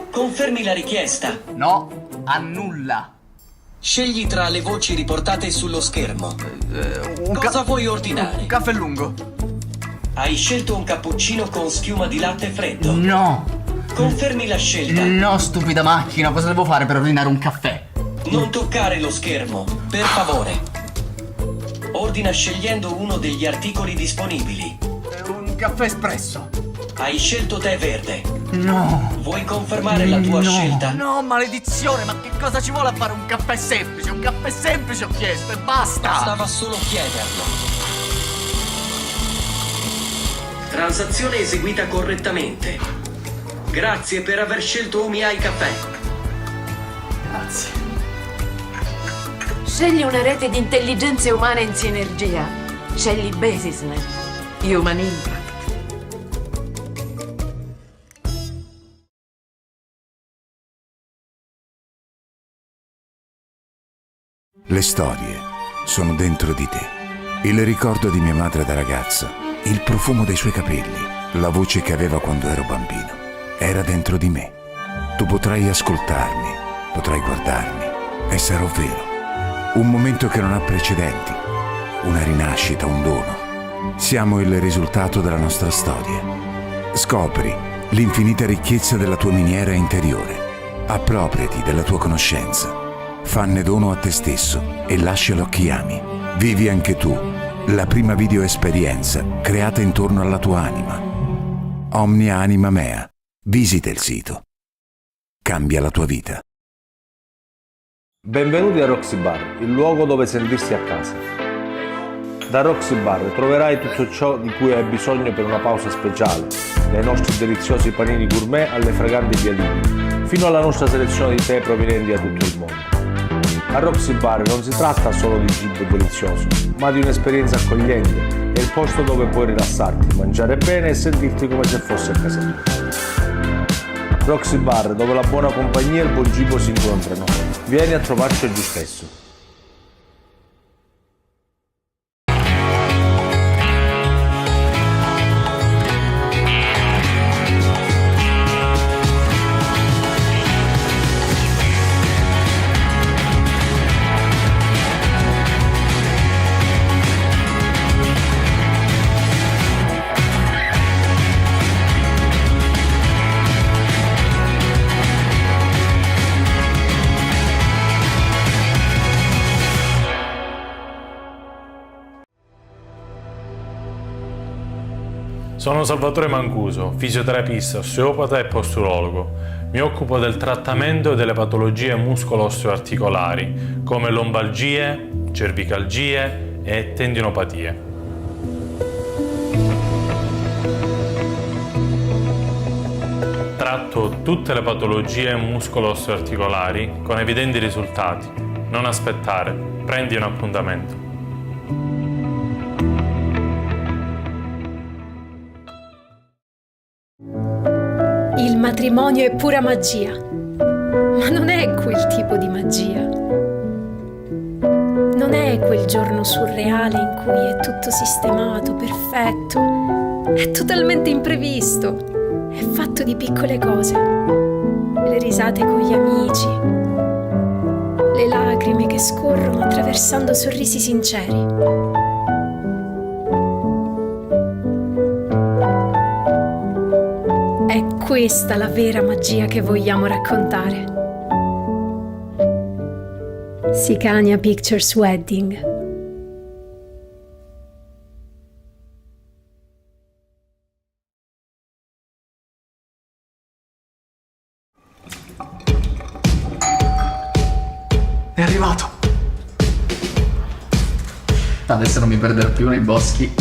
Confermi la richiesta? No, annulla. Scegli tra le voci riportate sullo schermo. Cosa vuoi ordinare? Un caffè lungo. Hai scelto un cappuccino con schiuma di latte freddo? No. Confermi la scelta? No, stupida macchina, cosa devo fare per ordinare un caffè? Non toccare lo schermo, per favore. Ordina scegliendo uno degli articoli disponibili. Un caffè espresso. Hai scelto tè verde. No. Vuoi confermare la tua scelta? No, maledizione, ma che cosa ci vuole a fare un caffè semplice? Un caffè semplice ho chiesto e basta. Bastava solo chiederlo. Transazione eseguita correttamente. Grazie per aver scelto Umiai Caffè. Grazie. Scegli una rete di intelligenze umane in sinergia. Scegli Basisnet. Human Impact. Le storie sono dentro di te. Il ricordo di mia madre da ragazza, il profumo dei suoi capelli, la voce che aveva quando ero bambino, era dentro di me. Tu potrai ascoltarmi, potrai guardarmi e sarò vero. Un momento che non ha precedenti, una rinascita, un dono. Siamo il risultato della nostra storia. Scopri l'infinita ricchezza della tua miniera interiore. Appropriati della tua conoscenza. Fanne dono a te stesso e lascialo a chi ami. Vivi anche tu la prima video esperienza creata intorno alla tua anima. Omnia Anima Mea. Visita il sito. Cambia la tua vita. Benvenuti a Roxy Bar, il luogo dove sentirsi a casa. Da Roxy Bar troverai tutto ciò di cui hai bisogno per una pausa speciale, dai nostri deliziosi panini gourmet alle fraganti vialini, fino alla nostra selezione di tè provenienti da tutto il mondo. A Roxy Bar non si tratta solo di cibo delizioso, ma di un'esperienza accogliente. È il posto dove puoi rilassarti, mangiare bene e sentirti come se fossi a casa tua. Roxy Bar, dove la buona compagnia e il buon cibo si incontrano. Vieni a trovarci oggi stesso. Sono Salvatore Mancuso, fisioterapista, osteopata e posturologo. Mi occupo del trattamento delle patologie muscolo-osteoarticolari, come lombalgie, cervicalgie e tendinopatie. Tratto tutte le patologie muscolo-osteoarticolari con evidenti risultati. Non aspettare, prendi un appuntamento. Il matrimonio è pura magia, ma non è quel tipo di magia. Non è quel giorno surreale in cui è tutto sistemato, perfetto. È totalmente imprevisto. È fatto di piccole cose. Le risate con gli amici. Le lacrime che scorrono attraversando sorrisi sinceri. È questa la vera magia che vogliamo raccontare. Sicania Pictures Wedding. È arrivato. Adesso non mi perderò più nei boschi.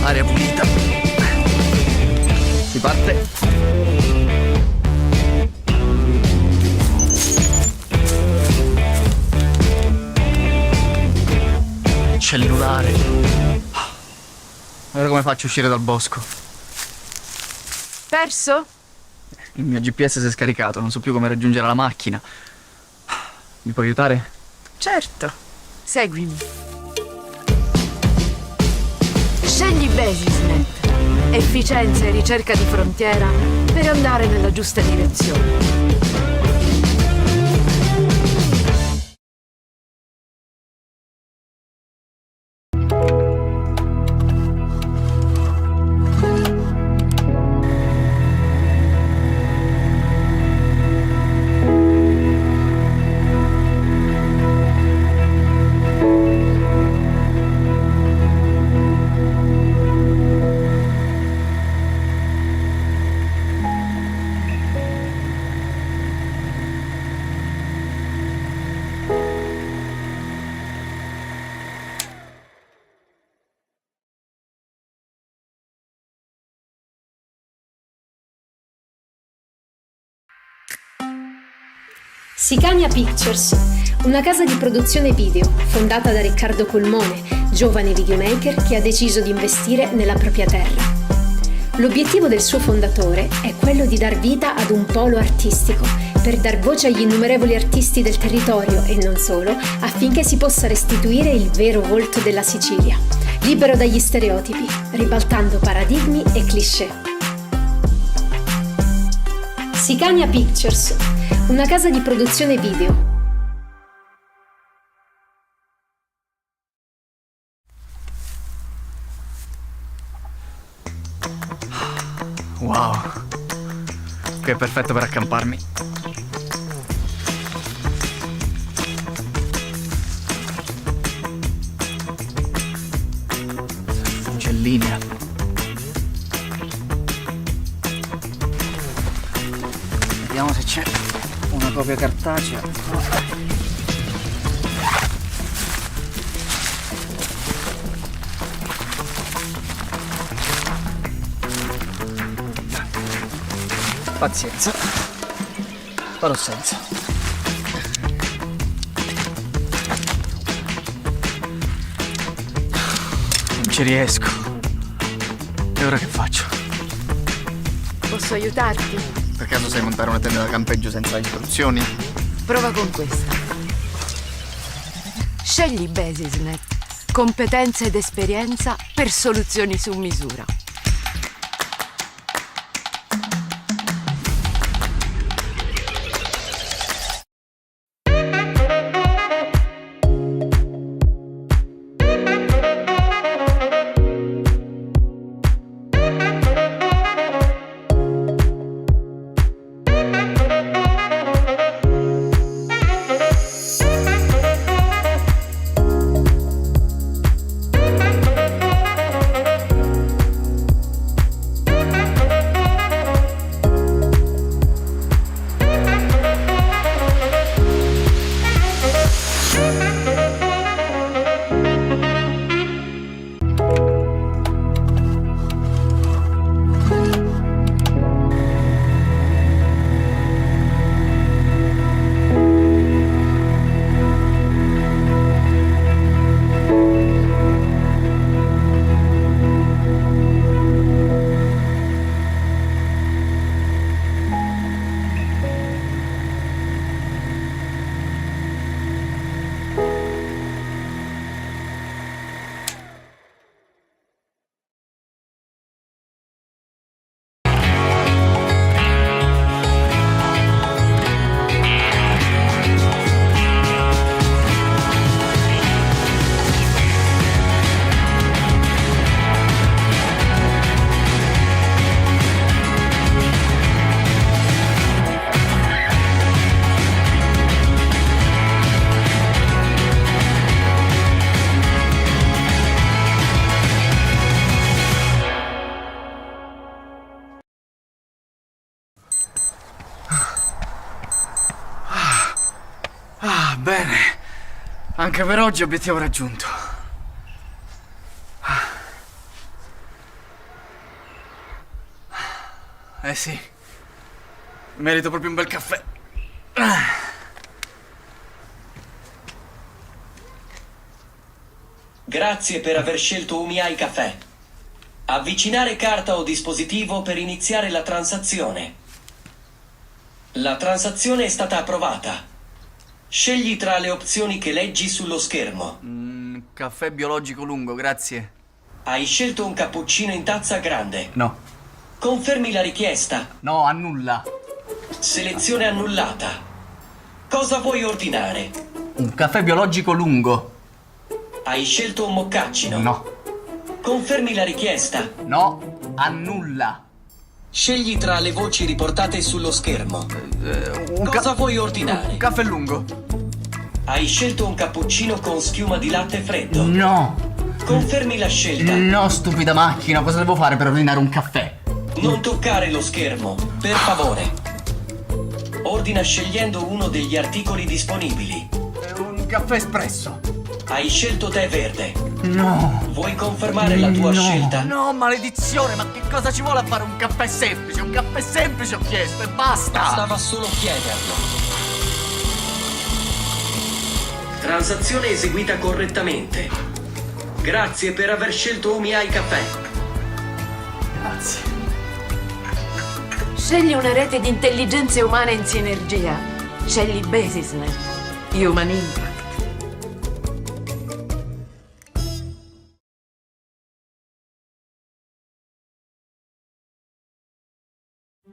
Aria pulita. Si parte. Cellulare. Ora come faccio a uscire dal bosco? Perso? Il mio GPS si è scaricato, non so più come raggiungere la macchina. Mi puoi aiutare? Certo, seguimi. Scegli Basisnet. Efficienza e ricerca di frontiera per andare nella giusta direzione. Sicania Pictures, una casa di produzione video fondata da Riccardo Colmone, giovane videomaker che ha deciso di investire nella propria terra. L'obiettivo del suo fondatore è quello di dar vita ad un polo artistico, per dar voce agli innumerevoli artisti del territorio e non solo, affinché si possa restituire il vero volto della Sicilia, libero dagli stereotipi, ribaltando paradigmi e cliché. Sicania Pictures, una casa di produzione video. Wow, che è perfetto per accamparmi. C'è linea. Vediamo se c'è una copia cartacea. Pazienza. Farò senza. Non ci riesco. E ora che faccio? Posso aiutarti? Per caso sai montare una tenda da campeggio senza istruzioni? Prova con questa. Scegli Basisnet. Competenza ed esperienza per soluzioni su misura. Bene, anche per oggi obiettivo raggiunto. Eh sì, merito proprio un bel caffè. Grazie per aver scelto Umiai Caffè. Avvicinare carta o dispositivo per iniziare la transazione. La transazione è stata approvata. Scegli tra le opzioni che leggi sullo schermo. Caffè biologico lungo, grazie. Hai scelto un cappuccino in tazza grande. No. Confermi la richiesta. No, annulla. Selezione annullata. Cosa vuoi ordinare? Un caffè biologico lungo. Hai scelto un moccacino. No. Confermi la richiesta. No, annulla. Scegli tra le voci riportate sullo schermo. Cosa vuoi ordinare? Un caffè lungo. Hai scelto un cappuccino con schiuma di latte freddo. No. Confermi la scelta. No, stupida macchina, cosa devo fare per ordinare un caffè? Non toccare lo schermo, per favore. Ordina scegliendo uno degli articoli disponibili. Un caffè espresso. Hai scelto tè verde. No. Vuoi confermare la tua scelta? No, maledizione, ma che cosa ci vuole a fare un caffè semplice? Un caffè semplice ho chiesto e basta. Bastava solo chiederlo. Transazione eseguita correttamente. Grazie per aver scelto Umiai Caffè. Grazie. Scegli una rete di intelligenze umane in sinergia. Scegli Basisnet. Human Impact.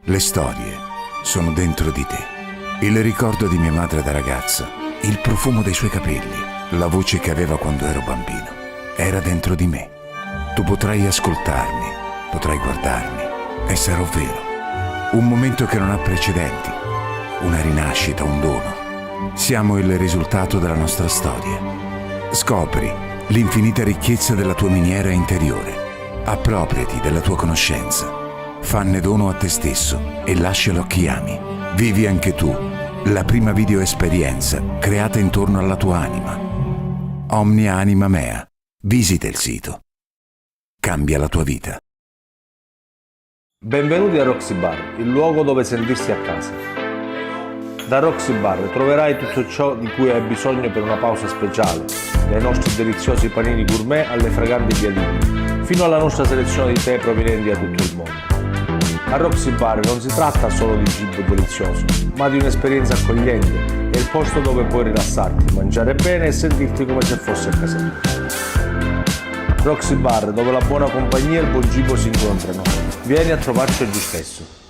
Le storie sono dentro di te. Il ricordo di mia madre da ragazza, il profumo dei suoi capelli, la voce che aveva quando ero bambino, era dentro di me. Tu potrai ascoltarmi, potrai guardarmi e sarò vero. Un momento che non ha precedenti, una rinascita, un dono. Siamo il risultato della nostra storia. Scopri l'infinita ricchezza della tua miniera interiore. Appropriati della tua conoscenza. Fanne dono a te stesso e lascialo a chi ami. Vivi anche tu la prima video esperienza creata intorno alla tua anima. Omnia Anima Mea. Visita il sito. Cambia la tua vita. Benvenuti a Roxy Bar, il luogo dove sentirsi a casa. Da Roxy Bar troverai tutto ciò di cui hai bisogno per una pausa speciale, dai nostri deliziosi panini gourmet alle fraganti piadine, fino alla nostra selezione di tè provenienti da tutto il mondo. A Roxy Bar non si tratta solo di cibo delizioso, ma di un'esperienza accogliente. È il posto dove puoi rilassarti, mangiare bene e sentirti come se fossi a casa tua. Roxy Bar, dove la buona compagnia e il buon cibo si incontrano. Vieni a trovarci oggi stesso.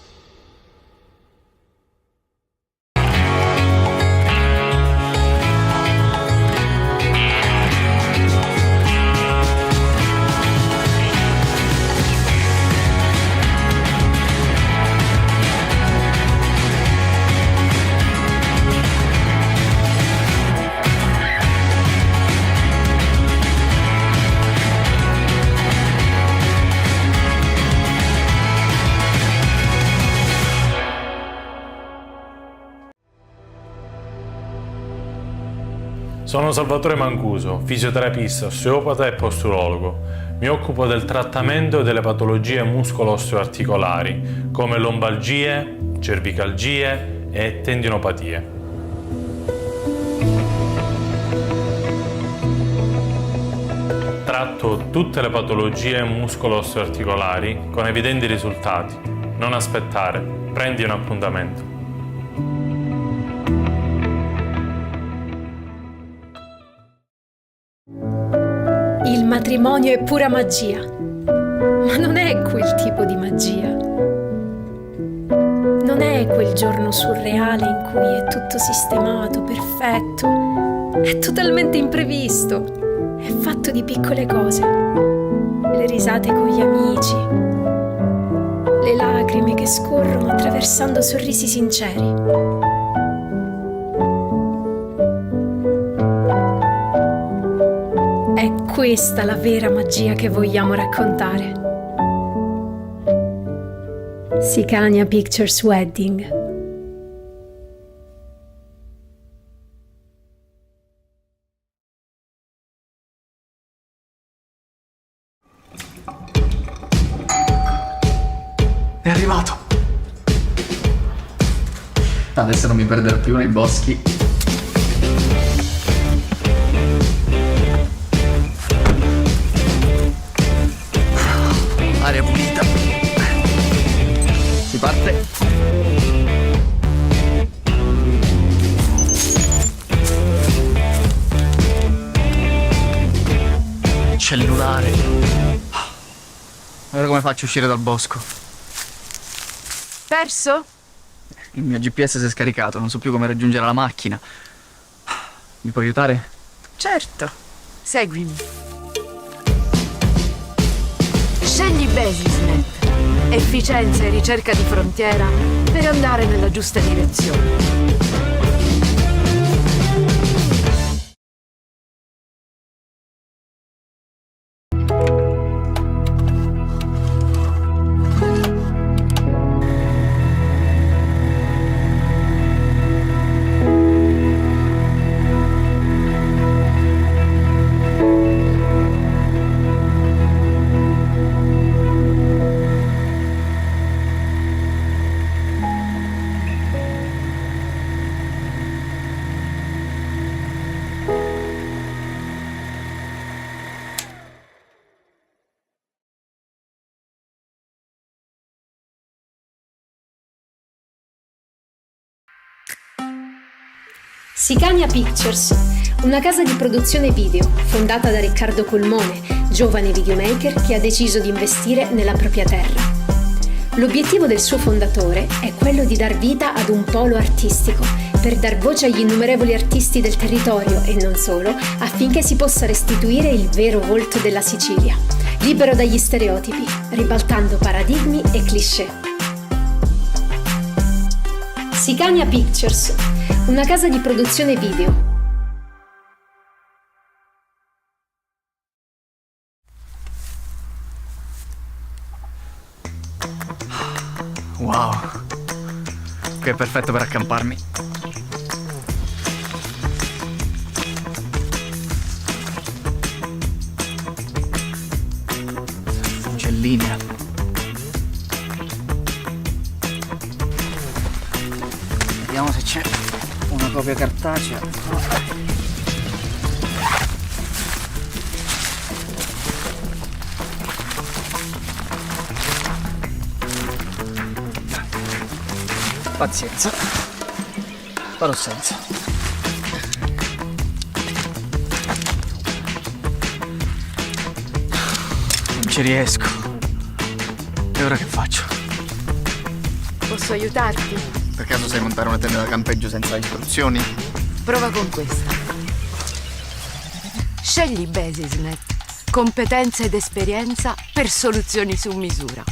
Sono Salvatore Mancuso, fisioterapista, osteopata e posturologo. Mi occupo del trattamento delle patologie muscolo-osteoarticolari, come lombalgie, cervicalgie e tendinopatie. Tratto tutte le patologie muscolo-osteoarticolari con evidenti risultati. Non aspettare, prendi un appuntamento. Il matrimonio è pura magia, ma non è quel tipo di magia. Non è quel giorno surreale in cui è tutto sistemato, perfetto, è totalmente imprevisto, è fatto di piccole cose. Le risate con gli amici, le lacrime che scorrono attraversando sorrisi sinceri. È questa la vera magia che vogliamo raccontare. Sicania Pictures Wedding. È arrivato. Adesso non mi perderò più nei boschi. Aria pulita. Si parte. cellulare. Ora come faccio a uscire dal bosco? Perso? Il mio GPS si è scaricato, non so più come raggiungere la macchina. Mi puoi aiutare? Certo. Seguimi. Scegli Basisnet. Efficienza e ricerca di frontiera per andare nella giusta direzione. Sicania Pictures, una casa di produzione video fondata da Riccardo Colmone, giovane videomaker che ha deciso di investire nella propria terra. L'obiettivo del suo fondatore è quello di dar vita ad un polo artistico, per dar voce agli innumerevoli artisti del territorio e non solo, affinché si possa restituire il vero volto della Sicilia, libero dagli stereotipi, ribaltando paradigmi e cliché. Sicania Pictures, una casa di produzione video. Wow, qui è perfetto per accamparmi. C'è linea. Vediamo se c'è una copia cartacea. Pazienza. Farò senza. Non ci riesco. E ora che faccio? Posso aiutarti? Per caso sai montare una tenda da campeggio senza istruzioni? Prova con questa. Scegli Basisnet. Competenza ed esperienza per soluzioni su misura.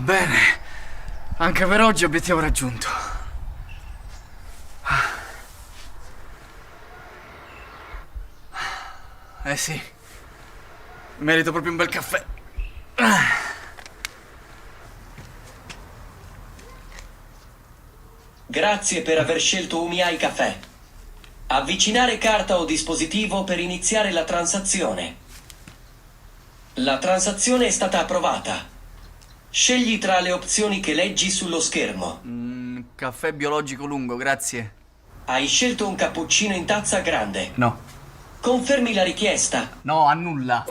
Bene, anche per oggi obiettivo raggiunto. Eh sì, merito proprio un bel caffè. Grazie per aver scelto UmiAi Caffè. Avvicinare carta o dispositivo per iniziare la transazione. La transazione è stata approvata. Scegli tra le opzioni che leggi sullo schermo. Caffè biologico lungo, grazie. Hai scelto un cappuccino in tazza grande. No. Confermi la richiesta. No, annulla.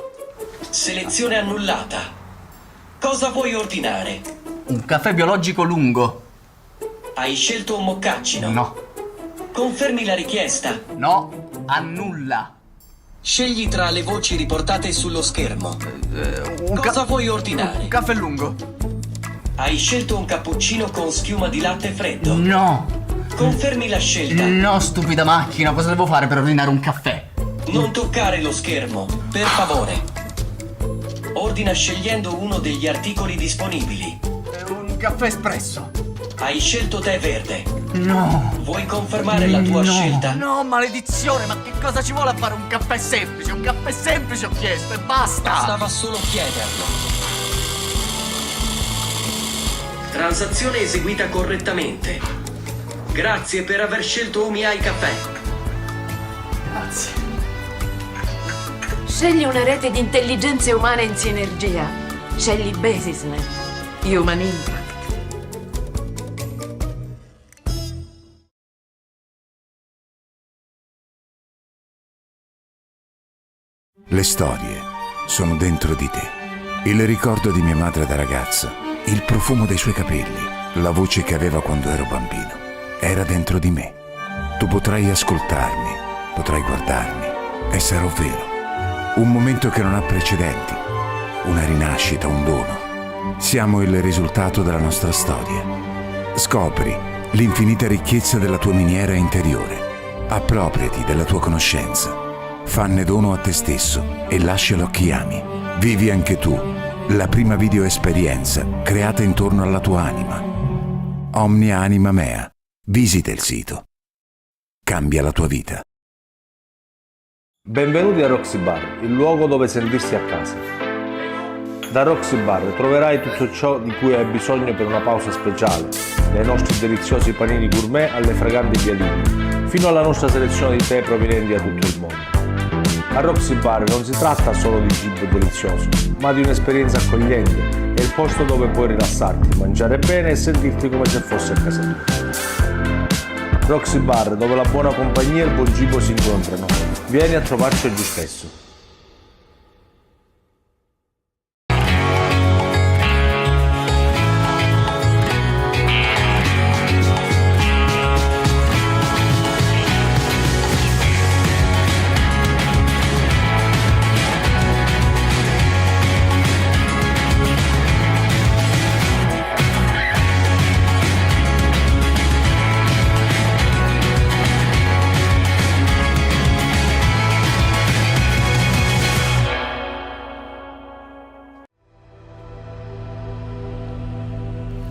Selezione annullata. Cosa vuoi ordinare? Un caffè biologico lungo. Hai scelto un moccacino. No. Confermi la richiesta. No, annulla. Scegli tra le voci riportate sullo schermo. Cosa vuoi ordinare? Un caffè lungo. Hai scelto un cappuccino con schiuma di latte freddo. No. Confermi la scelta. No, stupida macchina, cosa devo fare per ordinare un caffè? Non toccare lo schermo, per favore. Ordina scegliendo uno degli articoli disponibili. Un caffè espresso. Hai scelto tè verde. No. Vuoi confermare la tua scelta? No, maledizione, ma che cosa ci vuole a fare un caffè semplice? Un caffè semplice ho chiesto e basta. Bastava solo chiederlo. Transazione eseguita correttamente. Grazie per aver scelto UmiAi Caffè. Grazie. Scegli una rete di intelligenze umane in sinergia. Scegli Basisnet. Human Impact. Le storie sono dentro di te. Il ricordo di mia madre da ragazza, il profumo dei suoi capelli, la voce che aveva quando ero bambino, era dentro di me. Tu potrai ascoltarmi, potrai guardarmi e sarò vero. Un momento che non ha precedenti, una rinascita, un dono. Siamo il risultato della nostra storia. Scopri l'infinita ricchezza della tua miniera interiore. Appropriati della tua conoscenza. Fanne dono a te stesso e lascialo a chi ami. Vivi anche tu la prima video esperienza creata intorno alla tua anima. Omnia Anima Mea. Visita il sito. Cambia la tua vita. Benvenuti a Roxy Bar, il luogo dove sentirsi a casa. Da Roxy Bar troverai tutto ciò di cui hai bisogno per una pausa speciale, dai nostri deliziosi panini gourmet alle fraganti piadine, fino alla nostra selezione di tè provenienti da tutto il mondo. A Roxy Bar non si tratta solo di cibo delizioso, ma di un'esperienza accogliente. È il posto dove puoi rilassarti, mangiare bene e sentirti come se fossi a casa tua. Roxy Bar, dove la buona compagnia e il buon cibo si incontrano. Vieni a trovarci oggi stesso.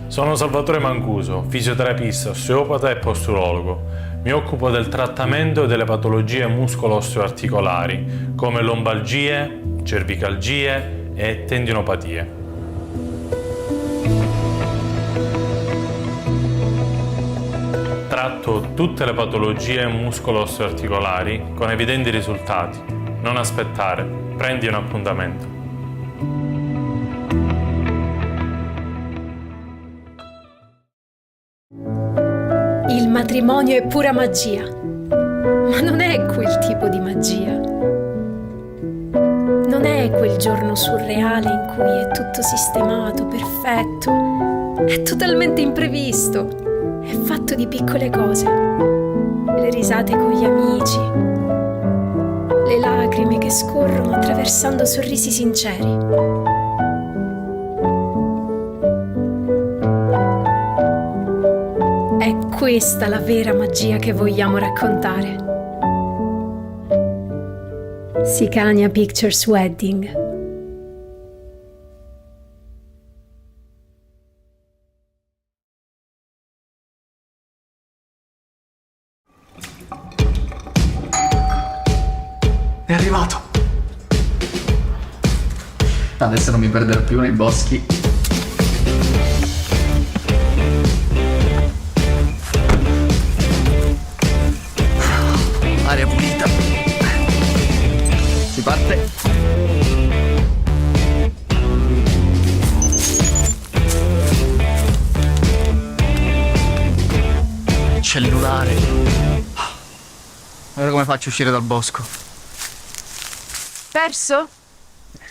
Sono Salvatore Mancuso, fisioterapista, osteopata e posturologo. Mi occupo del trattamento delle patologie muscolo-osteoarticolari, come lombalgie, cervicalgie e tendinopatie. Tratto tutte le patologie muscolo-osteoarticolari con evidenti risultati. Non aspettare, prendi un appuntamento. Il matrimonio è pura magia, ma non è quel tipo di magia. Non è quel giorno surreale in cui è tutto sistemato, perfetto, è totalmente imprevisto, è fatto di piccole cose. Le risate con gli amici, le lacrime che scorrono attraversando sorrisi sinceri. È questa la vera magia che vogliamo raccontare. Sicania Pictures Wedding. È arrivato. Adesso non mi perderò più nei boschi. cellulare. Ora come faccio a uscire dal bosco? Perso?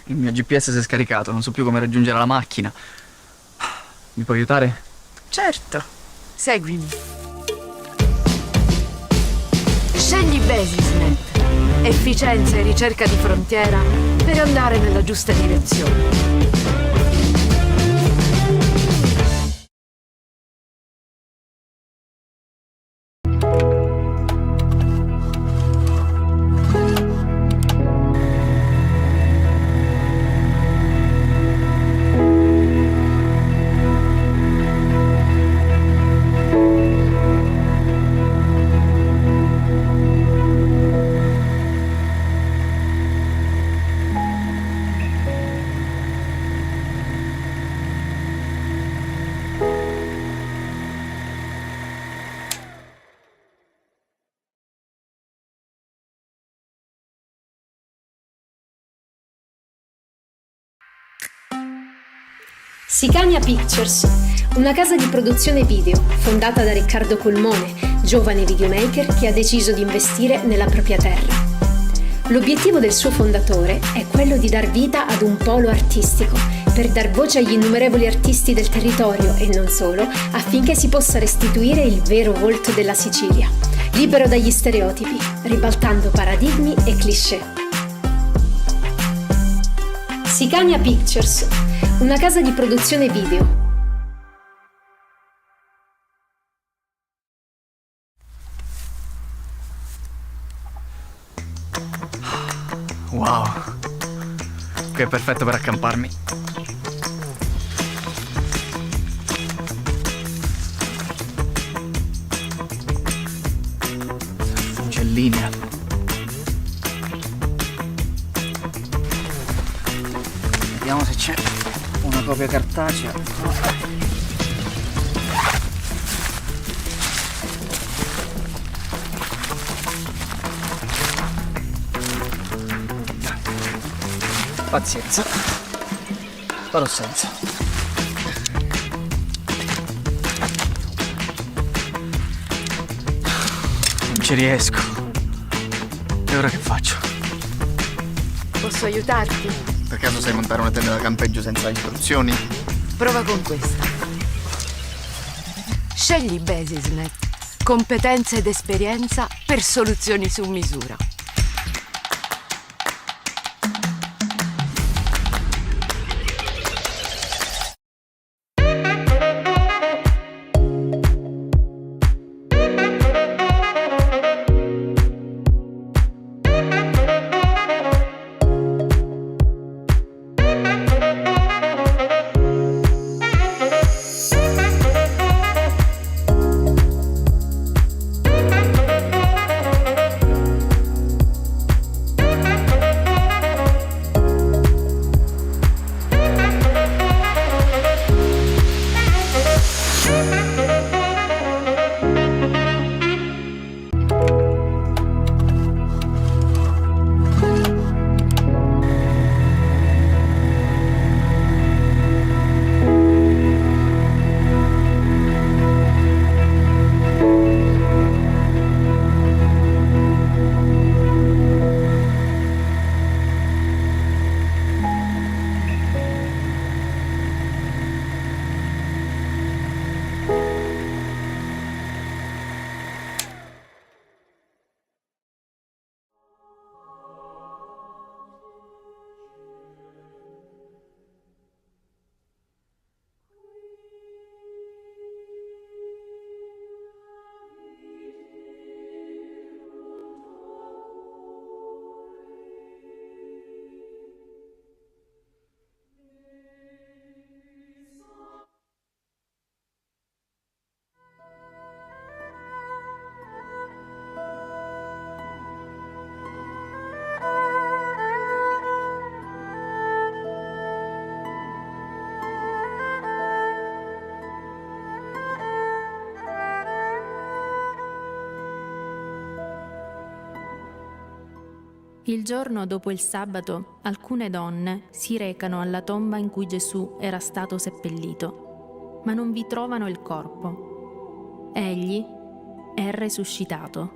Il mio GPS si è scaricato, non so più come raggiungere la macchina. Mi puoi aiutare? Certo. Seguimi. Scegli Basisnet. Efficienza e ricerca di frontiera per andare nella giusta direzione. Sicania Pictures, una casa di produzione video fondata da Riccardo Colmone, giovane videomaker che ha deciso di investire nella propria terra. L'obiettivo del suo fondatore è quello di dar vita ad un polo artistico, per dar voce agli innumerevoli artisti del territorio e non solo, affinché si possa restituire il vero volto della Sicilia, libero dagli stereotipi, ribaltando paradigmi e cliché. Sicania Pictures, una casa di produzione video. Wow, che è perfetto per accamparmi. Uccellini. Vediamo se c'è una copia cartacea. Pazienza. Farò senza. Non ci riesco. E ora che faccio? Posso aiutarti? Per caso sai montare una tenda da campeggio senza istruzioni? Prova con questa. Scegli Basisnet. Competenza ed esperienza per soluzioni su misura. Il giorno dopo il sabato, alcune donne si recano alla tomba in cui Gesù era stato seppellito, ma non vi trovano il corpo. Egli è resuscitato.